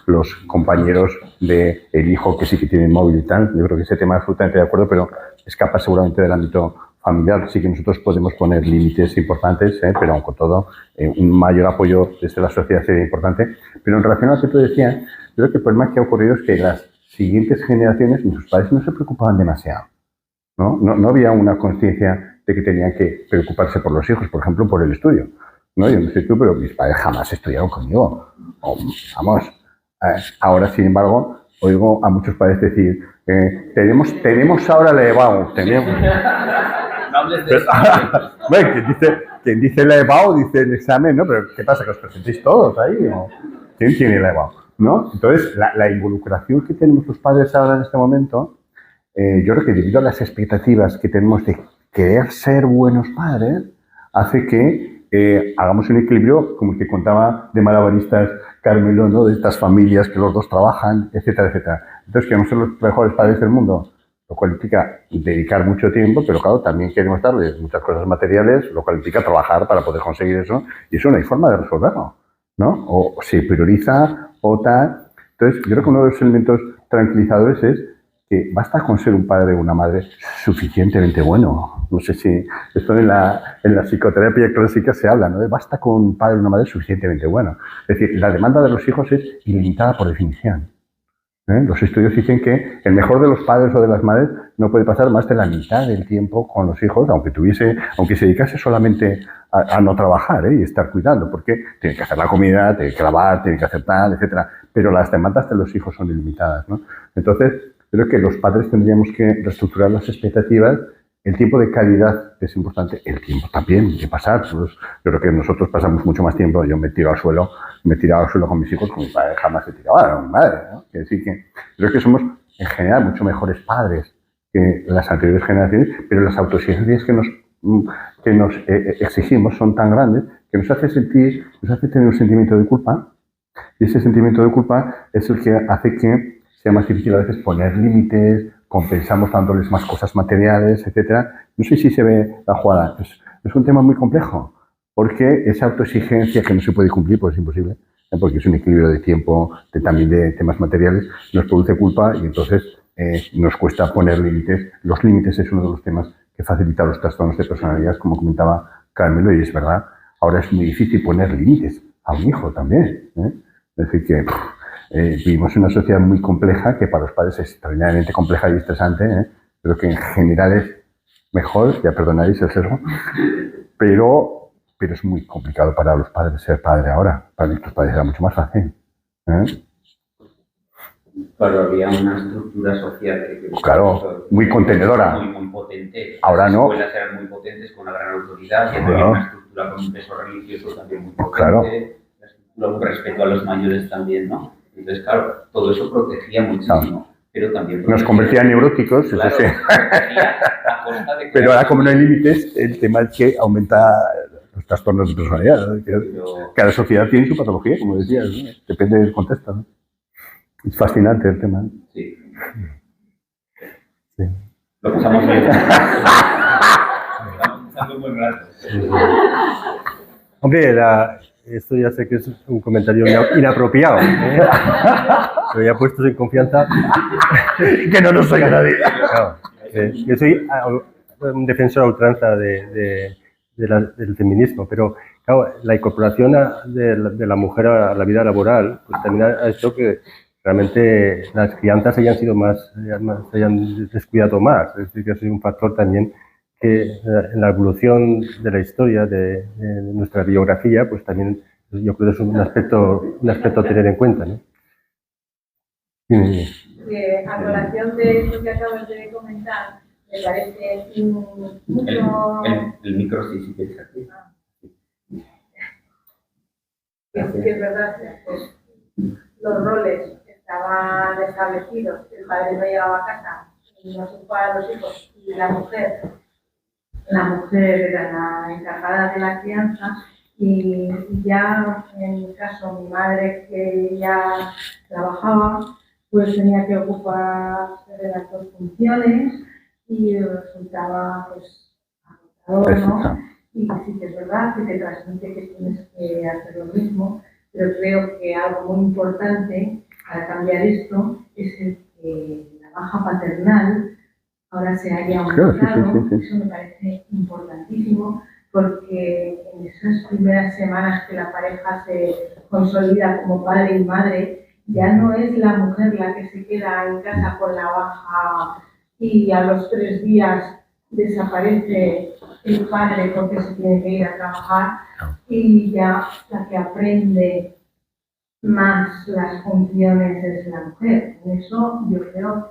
los compañeros del hijo que sí que tiene móvil y tal. Yo creo que ese tema es absolutamente de acuerdo, pero escapa seguramente del ámbito familiar. Sí que nosotros podemos poner límites importantes, pero aun con todo, un mayor apoyo desde la sociedad sería importante. Pero en relación a lo que tú decías, yo creo que el problema que ha ocurrido es que las siguientes generaciones, nuestros padres no se preocupaban demasiado. No había una conciencia de que tenían que preocuparse por los hijos, por ejemplo, por el estudio. ¿No? Yo no sé tú, pero mis padres jamás estudiaron conmigo. Vamos, ahora, sin embargo, oigo a muchos padres decir, tenemos ahora la EBAU, tenemos... No hables de eso. Bueno, quien dice la EBAU dice el examen, ¿no? Pero ¿qué pasa? ¿Que os presentéis todos ahí? ¿O quién tiene la EBAU? ¿No? Entonces, la involucración que tenemos los padres ahora en este momento, yo creo que debido a las expectativas que tenemos de querer ser buenos padres, hace que hagamos un equilibrio como el que contaba de malabaristas Carmelo, ¿no? De estas familias que los dos trabajan, etcétera, etcétera. Entonces, queremos ser los mejores padres del mundo, lo cual implica dedicar mucho tiempo, pero claro, también queremos darles muchas cosas materiales, lo cual implica trabajar para poder conseguir eso, y eso no hay forma de resolverlo, ¿no? O se prioriza o tal. Entonces, yo creo que uno de los elementos tranquilizadores es que basta con ser un padre o una madre suficientemente bueno. No sé si esto en la psicoterapia clásica se habla, ¿no? Basta con un padre o una madre suficientemente bueno. Es decir, la demanda de los hijos es ilimitada por definición. Los estudios dicen que el mejor de los padres o de las madres no puede pasar más de la mitad del tiempo con los hijos, aunque se dedicase solamente a no trabajar y estar cuidando, porque tiene que hacer la comida, tiene que lavar, tiene que hacer tal, etcétera. Pero las demandas de los hijos son ilimitadas, ¿no? Entonces, creo que los padres tendríamos que reestructurar las expectativas. El tiempo de calidad es importante, el tiempo también de pasar. Pues, yo creo que nosotros pasamos mucho más tiempo. Yo me tiro al suelo con mis hijos, con mi padre jamás se tiraba, con mi madre, ¿no? Quiere decir que creo que somos en general mucho mejores padres que las anteriores generaciones, pero las autoexigencias que nos exigimos son tan grandes que nos hace tener un sentimiento de culpa, y ese sentimiento de culpa es el que hace que sea más difícil a veces poner límites, compensamos dándoles más cosas materiales, etcétera. No sé si se ve la jugada. Es un tema muy complejo, porque esa autoexigencia que no se puede cumplir, pues es imposible, porque es un equilibrio de tiempo, también de temas materiales, nos produce culpa y entonces nos cuesta poner límites. Los límites es uno de los temas que facilita los trastornos de personalidad, como comentaba Carmelo, y es verdad. Ahora es muy difícil poner límites a un hijo también, ¿eh? Es decir, que vivimos en una sociedad muy compleja, que para los padres es extraordinariamente compleja y estresante, pero que en general es mejor, ya perdonaréis el sesgo, pero es muy complicado para los padres ser padre ahora. Para nuestros padres era mucho más fácil. Pero había una estructura social que claro, muy contenedora. Muy potente. Ahora no. Las escuelas eran muy potentes, con una gran autoridad, y había una estructura con un peso religioso también muy potente. Claro. La estructura, un respeto a los mayores también, ¿no? Entonces, claro, todo eso protegía muchísimo. Claro. Pero también nos convertía en neuróticos, claro, eso sí. A costa de pero ahora, como no hay límites, el tema es que aumenta los trastornos de personalidad, ¿no? Cada sociedad tiene su patología, como decías, ¿no? Depende del contexto, ¿no? Es fascinante el tema, ¿no? Sí. Sí. Lo pasamos bien. Estamos pasando un buen rato. Hombre, esto ya sé que es un comentario inapropiado, ¿eh? Pero ya puestos en confianza. Que no nos oiga nadie. Claro, yo soy un defensor a ultranza del feminismo, pero claro, la incorporación de la mujer a la vida laboral pues también ha hecho que realmente las crianzas se hayan descuidado más. Es decir, que es un factor también que en la evolución de la historia de nuestra biografía, pues también yo creo que es un aspecto a tener en cuenta, ¿no? A relación de lo que acabas de comentar, me parece mucho... El micro sí que es aquí. Que es verdad, pues, los roles estaban establecidos, el padre no llegaba a casa, no se ocupaba de los hijos, y la mujer era la encargada de la crianza, y ya en mi caso mi madre, que ya trabajaba, pues tenía que ocuparse de las dos funciones y resultaba pues agotador, ¿no? Y sí que es verdad que te transmite que tienes que hacer lo mismo, pero creo que algo muy importante para cambiar esto es el que la baja paternal ahora se haya aumentado. Eso me parece importantísimo, porque en esas primeras semanas que la pareja se consolida como padre y madre, ya no es la mujer la que se queda en casa con la baja y a los 3 días desaparece el padre porque se tiene que ir a trabajar, y ya la que aprende más las funciones es la mujer. En eso yo creo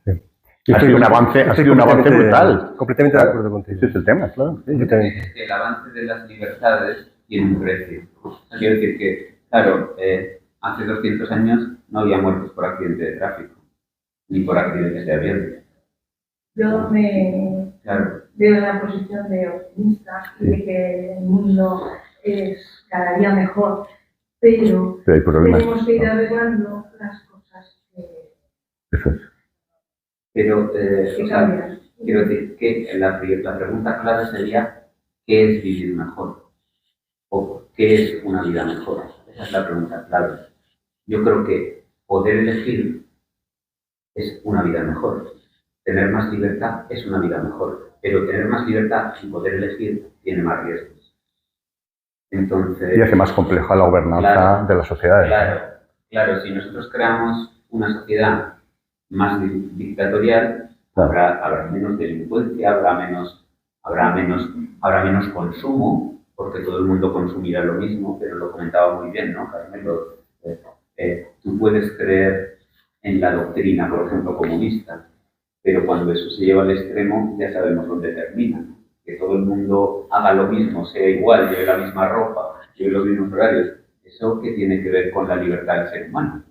que Ha sido un avance brutal. Completamente de acuerdo contigo. Ese es el tema, claro. Sí, Es que el avance de las libertades tiene un precio. Quiero decir que, claro, hace 200 años no había muertos por accidente de tráfico, ni por accidentes de avión. yo me Claro, veo en la posición de optimista y de que el mundo es cada día mejor, pero Pero hay problemas. tenemos que ir arreglando las cosas Eso es. pero que o sea, cambian. quiero decir que la pregunta clave sería ¿qué es vivir mejor? ¿O qué es una vida mejor? Esa es la pregunta clave. Yo creo que poder elegir es una vida mejor. Tener más libertad es una vida mejor. Pero tener más libertad sin poder elegir tiene más riesgos. Entonces, Y hace más compleja la gobernanza Claro, de las sociedades. claro, si nosotros creamos una sociedad más dictatorial, habrá menos delincuencia, habrá menos consumo, porque todo el mundo consumirá lo mismo, pero lo comentaba muy bien, ¿no, Carmelo? Tú puedes creer en la doctrina, por ejemplo, comunista, pero cuando eso se lleva al extremo ya sabemos dónde termina. Que todo el mundo haga lo mismo, sea igual, lleve la misma ropa, lleve los mismos horarios. ¿Eso qué tiene que ver con la libertad del ser humano?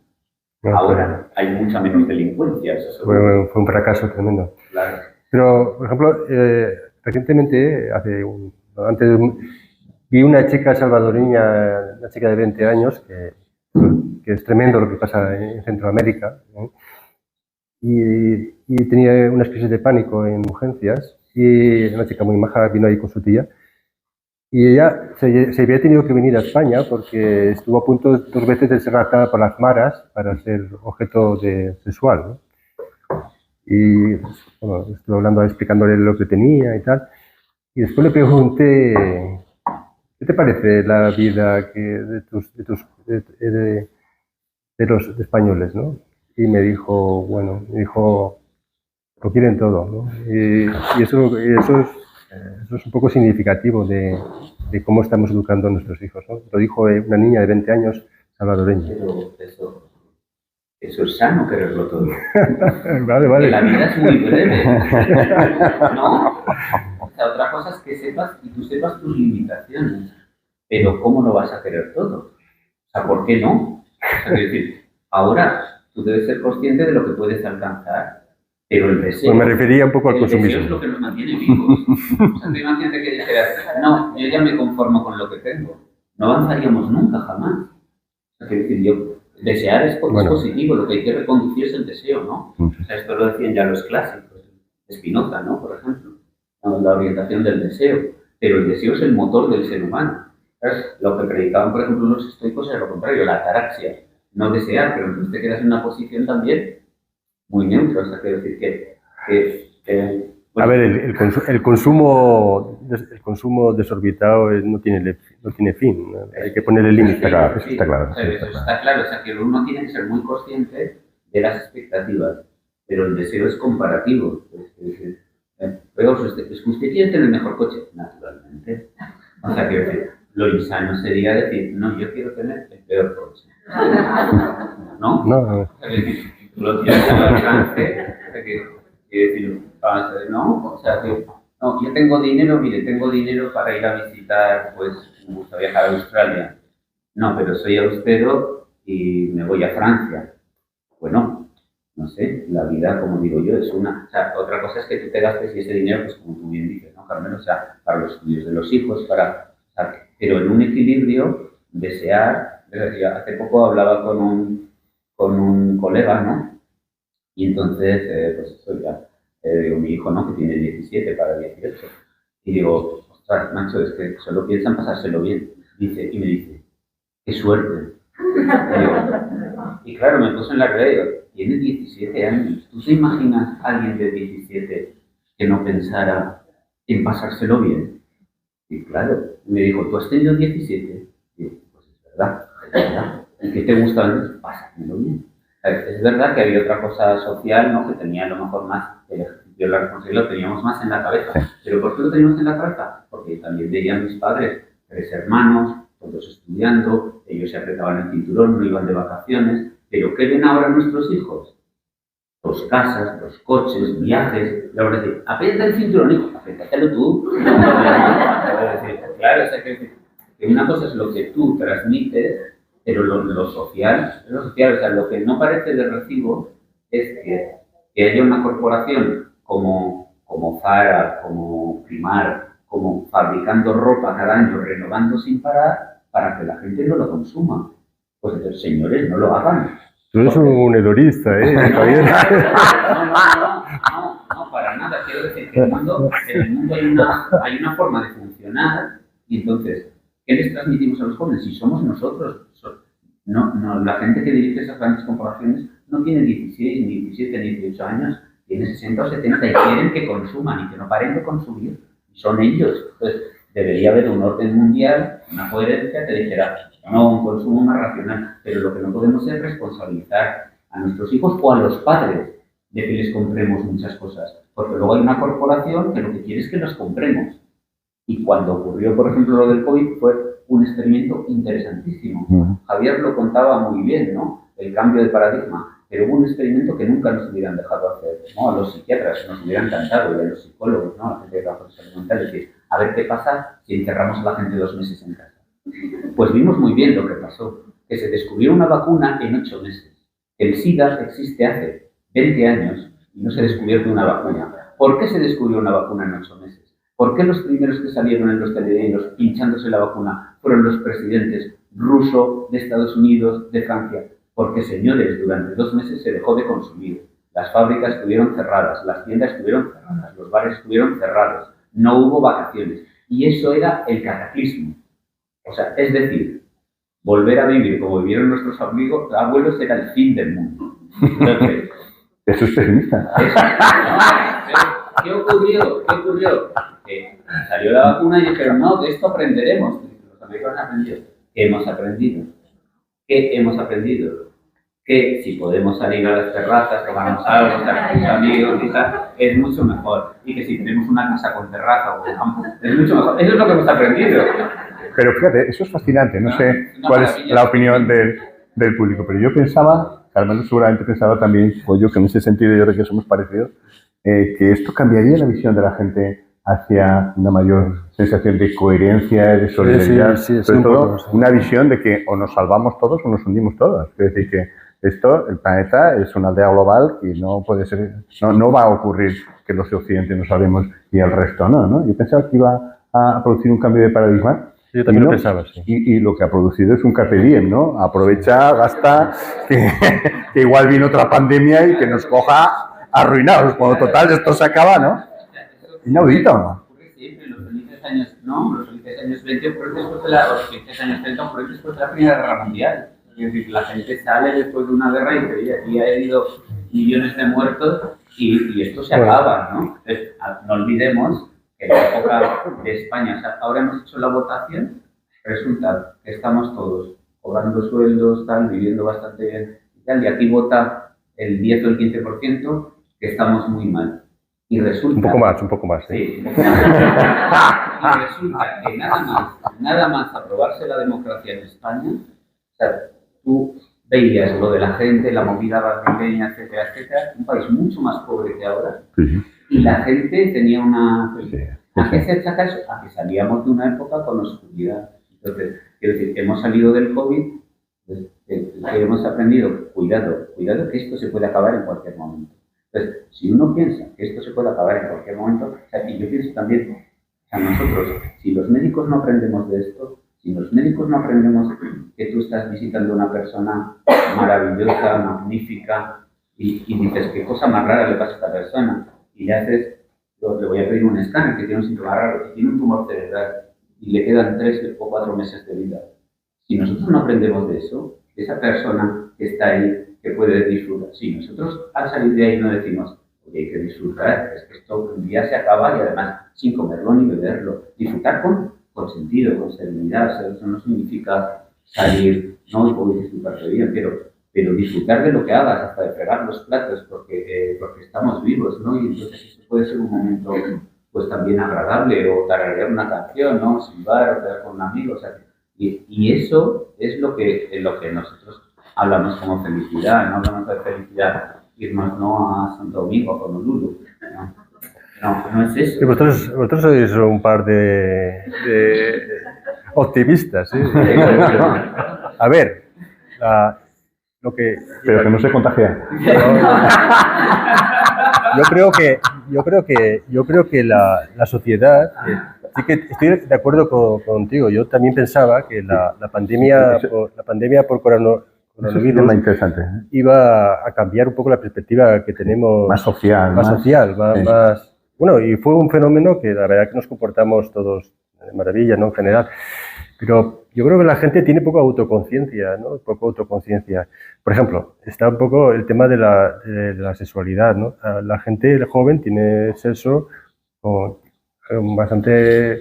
Ahora hay mucha menos delincuencia. Eso Fue un fracaso tremendo. Claro. Pero, por ejemplo, recientemente, vi una chica salvadoreña, una chica de 20 años, que es tremendo lo que pasa en Centroamérica, ¿no? Y tenía unas crisis de pánico en urgencias, y una chica muy maja vino ahí con su tía, y ella se había tenido que venir a España porque estuvo a punto 2 veces de ser raptada por las maras para ser objeto sexual, ¿no? Y bueno, estuve hablando, explicándole lo que tenía y tal, y después le pregunté, ¿qué te parece la vida de los españoles, ¿no? Y me dijo, lo quieren todo, ¿no? Y eso es un poco significativo de cómo estamos educando a nuestros hijos, ¿no? Lo dijo una niña de 20 años salvadoreña. Pero eso es sano, quererlo todo. Vale. Que la vida es muy breve. ¿No? O sea, otra cosa es que tú sepas tus limitaciones. Pero ¿cómo no vas a querer todo? O sea, ¿por qué no? O sea, quiero decir, ahora tú debes ser consciente de lo que puedes alcanzar, pero el deseo... Pues me refería un poco al consumismo. El deseo es lo que nos mantiene vivos. O sea, tú imagínate que dijeras, no, yo ya me conformo con lo que tengo. No avanzaríamos nunca, jamás. O sea, quiero decir, desear es positivo, lo que hay que reconducir es el deseo, ¿no? O sea, esto lo decían ya los clásicos, Spinoza, ¿no? Por ejemplo, la orientación del deseo. Pero el deseo es el motor del ser humano. ¿Sabes? Lo que predicaban, por ejemplo, los estoicos era lo contrario, la ataraxia. No desear, pero entonces te quedas en una posición también muy neutra. O sea, quiero decir que a ver, el consumo desorbitado no tiene fin, ¿no? Hay que ponerle límite. Está claro. Está claro, o sea, que uno tiene que ser muy consciente de las expectativas, pero el deseo es comparativo. Es que usted quiere tener el mejor coche, naturalmente. O sea, que lo insano sería decir, no, yo quiero tener el peor coche. ¿No? No. O sea, que tú lo tienes al alcance, o sea, que decir, no, o sea, que no, yo tengo dinero para ir a visitar, pues, me gusta viajar a Australia. No, pero soy austero y me voy a Francia. Bueno, no sé, la vida, como digo yo, es una... O sea, otra cosa es que tú te gastes y ese dinero, pues como tú bien dices, ¿no, Carmen? O sea, para los estudios de los hijos, pero en un equilibrio, desear... Hace poco hablaba con un colega, ¿no? Y entonces, pues eso ya, digo, mi hijo, ¿no? Que tiene 17 para 18. Y digo, ostras, macho, es que solo piensan pasárselo bien. Y me dice, qué suerte. Y claro, me puse en la realidad y digo, tiene 17 años. ¿Tú te imaginas a alguien de 17 que no pensara en pasárselo bien? Y claro, me dijo, ¿tú has tenido 17? Y yo, pues es verdad. ¿Y qué te gusta antes? Pásatelo bien. Es verdad que había otra cosa social, ¿no? Que tenía a lo mejor más, el ejercicio de la responsabilidad lo teníamos más en la cabeza. ¿Pero por qué lo teníamos en la cabeza? Porque también veían mis padres, 3 hermanos, todos estudiando, ellos se apretaban el cinturón, no iban de vacaciones. ¿Pero qué ven ahora nuestros hijos? 2 casas, 2 coches, viajes. Le voy a decir, aprieta el cinturón, hijo, apriétatelo tú. Le voy a decir, claro, o sea, que una cosa es lo que tú transmites, pero lo social, o sea, lo que no parece de recibo es que haya una corporación como Zara, como Primark, como fabricando ropa cada año, renovando sin parar, para que la gente no lo consuma. Pues entonces, señores, no lo hagan. Tú eres un hedorista, Javier. No, para nada. Quiero decir que en el mundo hay una forma de funcionar y entonces, ¿qué les transmitimos a los jóvenes? Si somos nosotros, no, la gente que dirige esas grandes corporaciones no tiene 16, ni 17, ni 18 años, tiene 60 o 70 y quieren que consuman y que no paren de consumir. Son ellos. Entonces, debería haber un orden mundial, una coherencia que dijera, no, un consumo más racional, pero lo que no podemos es responsabilizar a nuestros hijos o a los padres de que les compremos muchas cosas, porque luego hay una corporación que lo que quiere es que las compremos. Y cuando ocurrió, por ejemplo, lo del COVID, fue un experimento interesantísimo. Javier lo contaba muy bien, ¿no? El cambio de paradigma, pero hubo un experimento que nunca nos hubieran dejado hacer, ¿no? A los psiquiatras nos hubieran encantado, y a los psicólogos, ¿no? A la gente de trabajo de salud mental, es decir, a ver qué pasa si encerramos a la gente 2 meses en casa. Pues vimos muy bien lo que pasó, que se descubrió una vacuna en 8 meses. El SIDA existe hace 20 años y no se ha descubierto una vacuna. ¿Por qué se descubrió una vacuna en 8 meses? ¿Por qué los primeros que salieron en los telediarios pinchándose la vacuna fueron los presidentes ruso, de Estados Unidos, de Francia? Porque, señores, durante 2 meses se dejó de consumir. Las fábricas estuvieron cerradas, las tiendas estuvieron cerradas, los bares estuvieron cerrados, no hubo vacaciones. Y eso era el cataclismo. O sea, es decir, volver a vivir como vivieron nuestros abuelos era el fin del mundo. Entonces, eso es pesimista. ¿Qué ocurrió? Que salió la vacuna y dijeron, no, de esto aprenderemos. Los americanos aprendieron. ¿Qué hemos aprendido? Que si podemos salir a las terrazas, tomarnos algo, estar con tus amigos y tal, es mucho mejor. Y que si tenemos una casa con terraza o con campo, es mucho mejor. Eso es lo que hemos aprendido. Pero fíjate, eso es fascinante. No sé cuál es la opinión del público, pero yo pensaba, Carmelo seguramente pensaba también, o yo que en ese sentido yo creo que somos parecidos, que esto cambiaría la visión de la gente hacia una mayor sensación de coherencia, de solidaridad, sí, sobre todo una visión de que o nos salvamos todos o nos hundimos todos. Es decir, que esto, el planeta es una aldea global y no puede ser, no va a ocurrir que los occidentes nos salvemos y el resto no. Yo pensaba que iba a producir un cambio de paradigma. Yo también lo pensaba, sí. Y lo que ha producido es un carpe diem, ¿no? Aprovecha, gasta, que igual viene otra pandemia y que nos coja arruinados. Cuando total esto se acaba, ¿no? Inaudito, ¿no? Siempre, los felices años, no, los felices años 20 ocurren después de los felices años 30 ocurren después de la Primera Guerra Mundial. Es decir, la gente sale después de una guerra y aquí ha habido millones de muertos y esto se acaba, ¿no? Entonces, no olvidemos que en la época de España, o sea, ahora hemos hecho la votación, resulta que estamos todos cobrando sueldos, viviendo bastante bien y tal, y aquí vota el 10 o el 15% que estamos muy mal. Y resulta... Un poco más. Sí, un poco más. Y resulta que nada más aprobarse la democracia en España, o sea, tú veías lo de la gente, la movida brasileña, etcétera, un país mucho más pobre que ahora, y la gente tenía una... ¿A qué se achaca eso? A que salíamos de una época con oscuridad. Entonces, quiero decir, que hemos salido del COVID, que hemos aprendido, cuidado, que esto se puede acabar en cualquier momento. Entonces, si uno piensa que esto se puede acabar en cualquier momento, o sea, y yo pienso también, o sea, nosotros, si los médicos no aprendemos de esto, si los médicos no aprendemos que tú estás visitando a una persona maravillosa, magnífica, y dices, ¿qué cosa más rara le pasa a esta persona? Y le haces, le voy a pedir un escáner que tiene un síntoma raro, que tiene un tumor cerebral, y le quedan 3 o 4 meses de vida. Si nosotros no aprendemos de eso, esa persona que está ahí, que puede disfrutar, si nosotros al salir de ahí no decimos, oye, hay que disfrutar, es que esto un día se acaba y además sin comerlo ni beberlo, disfrutar con sentido, con serenidad, o sea, eso no significa salir, no, y puedo disfrutarte bien, pero disfrutar de lo que hagas, hasta de fregar los platos, porque estamos vivos, ¿no? Y entonces eso puede ser un momento, pues también agradable, o tararear una canción, ¿no? Silbar, o quedar con un amigo, o sea, y eso es lo que nosotros hablamos como felicidad, no hablamos de felicidad, irnos no a Santo Domingo, a Honolulu, no es eso. Y vosotros sois un par de optimistas, ¿sí? A ver, lo que... Pero que no se contagia. Yo creo que la sociedad, sí que estoy de acuerdo contigo. Yo también pensaba que la pandemia por coronavirus interesante. iba a cambiar un poco la perspectiva que tenemos. Más social. Más. Bueno, y fue un fenómeno que la verdad que nos comportamos todos de maravilla, ¿no? En general. Pero yo creo que la gente tiene poca autoconciencia, ¿no? Poca autoconciencia. Por ejemplo, está un poco el tema de la sexualidad, ¿no? La gente joven tiene sexo bastante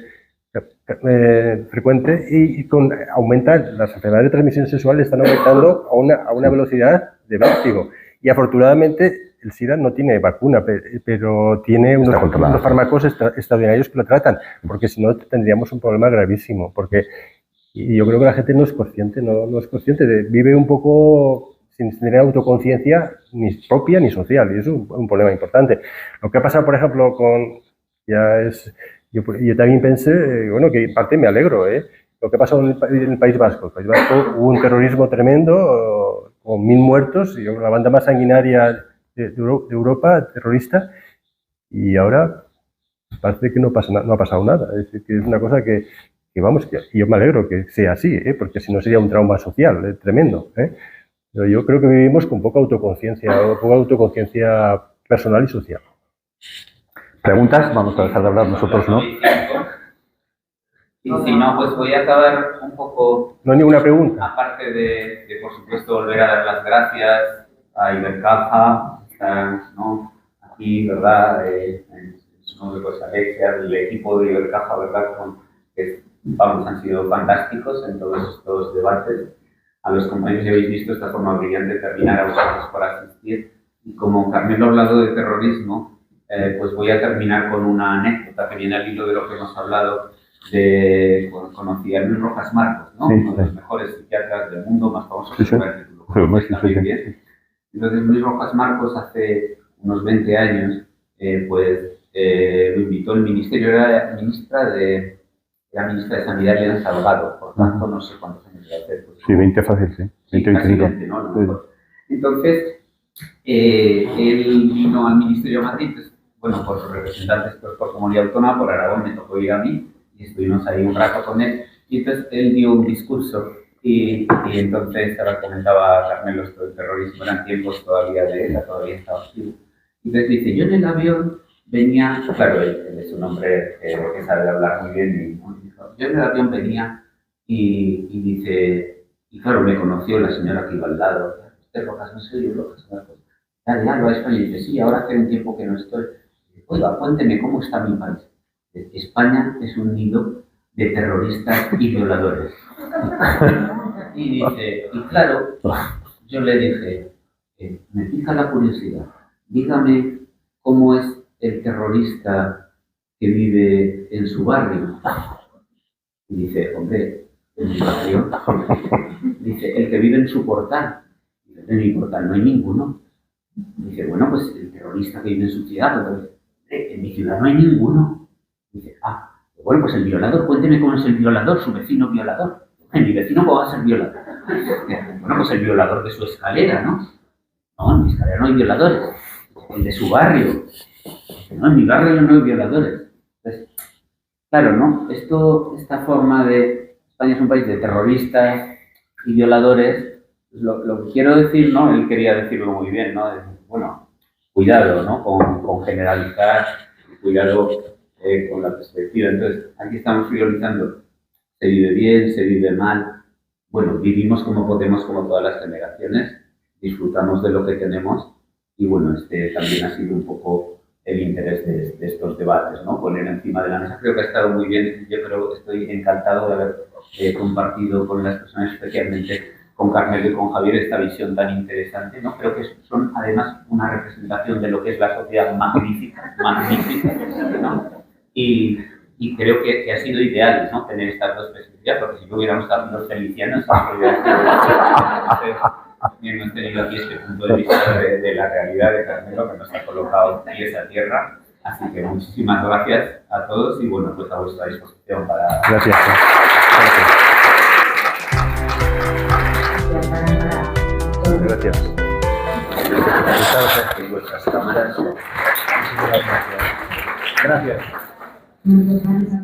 frecuente y aumentan las enfermedades de transmisión sexual, están aumentando a una velocidad de vértigo. Y afortunadamente el SIDA no tiene vacuna, pero tiene unos fármacos extraordinarios que lo tratan, porque si no tendríamos un problema gravísimo. Y yo creo que la gente no es consciente, no es consciente, vive un poco sin tener autoconciencia ni propia ni social, y es un problema importante. Lo que ha pasado, por ejemplo, yo también pensé, bueno, que en parte me alegro, lo que ha pasado en el País Vasco. En el País Vasco hubo un terrorismo tremendo, con 1000 muertos, y la banda más sanguinaria de Europa, terrorista, y ahora parece que no ha pasado nada. Es decir, que es una cosa que yo me alegro que sea así, porque si no sería un trauma social tremendo. Pero yo creo que vivimos con poca autoconciencia personal y social. ¿Preguntas? Vamos a dejar de hablar nosotros, ¿no? Y si no, pues voy a acabar un poco... ¿No hay ninguna pregunta? Aparte de por supuesto, volver a dar las gracias a Ibercaja, ¿no? Aquí, ¿verdad? Su nombre, pues Alexia, el equipo de Ibercaja, ¿verdad? Han sido fantásticos en todos estos debates. A los compañeros ya habéis visto esta forma brillante de terminar, a vosotros por asistir. Y como Carmelo ha hablado de terrorismo, pues voy a terminar con una anécdota que viene al hilo de lo que hemos hablado. Conocí a Luis Rojas Marcos, ¿no? Uno de los mejores psiquiatras del mundo, más famoso que el título. Entonces, Luis Rojas Marcos hace unos 20 años, lo invitó el ministerio, era ministra de Sanidad Elena Salgado, por tanto, no sé cuántos años iba a hacer. Pues, sí, 20 fácil, sí. 20, 25. ¿no? Entonces, él vino al Ministerio de Madrid, pues, bueno, por representantes por comunidad autónoma, por Aragón me tocó ir a mí, y estuvimos ahí un rato con él, y entonces él dio un discurso, y entonces ahora comentaba Carmelo esto del terrorismo, eran tiempos todavía de ETA, todavía estaba activo. Entonces dice, yo en el avión venía, claro, él es un hombre que sabe hablar muy bien, yo en el avión venía y dice, y claro, me conoció la señora que iba al lado, usted Rojas, no soy yo Rojas, ya lo ha España, y dice, sí, ahora hace un tiempo que no estoy. Oiga, cuénteme cómo está mi país. España es un nido de terroristas y violadores. Y dice, y claro, yo le dije, me pica la curiosidad, dígame cómo es el terrorista que vive en su barrio. Y dice, hombre, en mi barrio, dice, el que vive en su portal. En mi portal no hay ninguno. Dice, bueno, pues el terrorista que vive en su ciudad, entonces, en mi ciudad no hay ninguno. Dice, bueno, pues el violador, cuénteme cómo es el violador, su vecino violador. En mi vecino, ¿cómo va a ser violador? Bueno, pues el violador de su escalera, ¿no? No, en mi escalera no hay violadores. El de su barrio. No, en mi barrio no hay violadores. Entonces, claro, ¿no? Esta forma de... España es un país de terroristas y violadores. Lo que quiero decir, ¿no? Él quería decirlo muy bien, ¿no? Bueno, cuidado, ¿no? Con generalizar, cuidado con la perspectiva. Entonces, aquí estamos frivolizando. Se vive bien, se vive mal. bueno, vivimos como podemos, como todas las generaciones, disfrutamos de lo que tenemos y bueno, también ha sido un poco el interés de estos debates, ¿no? Poner encima de la mesa. Creo que ha estado muy bien. Yo creo que estoy encantado de haber compartido con las personas, especialmente con Carmelo y con Javier, esta visión tan interesante, ¿no? Creo que son además una representación de lo que es la sociedad magnífica, ¿no? Y creo que ha sido ideal, ¿no? Tener estas dos perspectivas, porque si no hubiéramos estado los felicianos, no hemos tenido aquí este punto de vista de la realidad de Carmelo, que nos ha colocado pies a tierra. Así que muchísimas gracias a todos y bueno, pues a vuestra disposición para... Gracias. Gracias. En vuestras cámaras. Gracias. Gracias.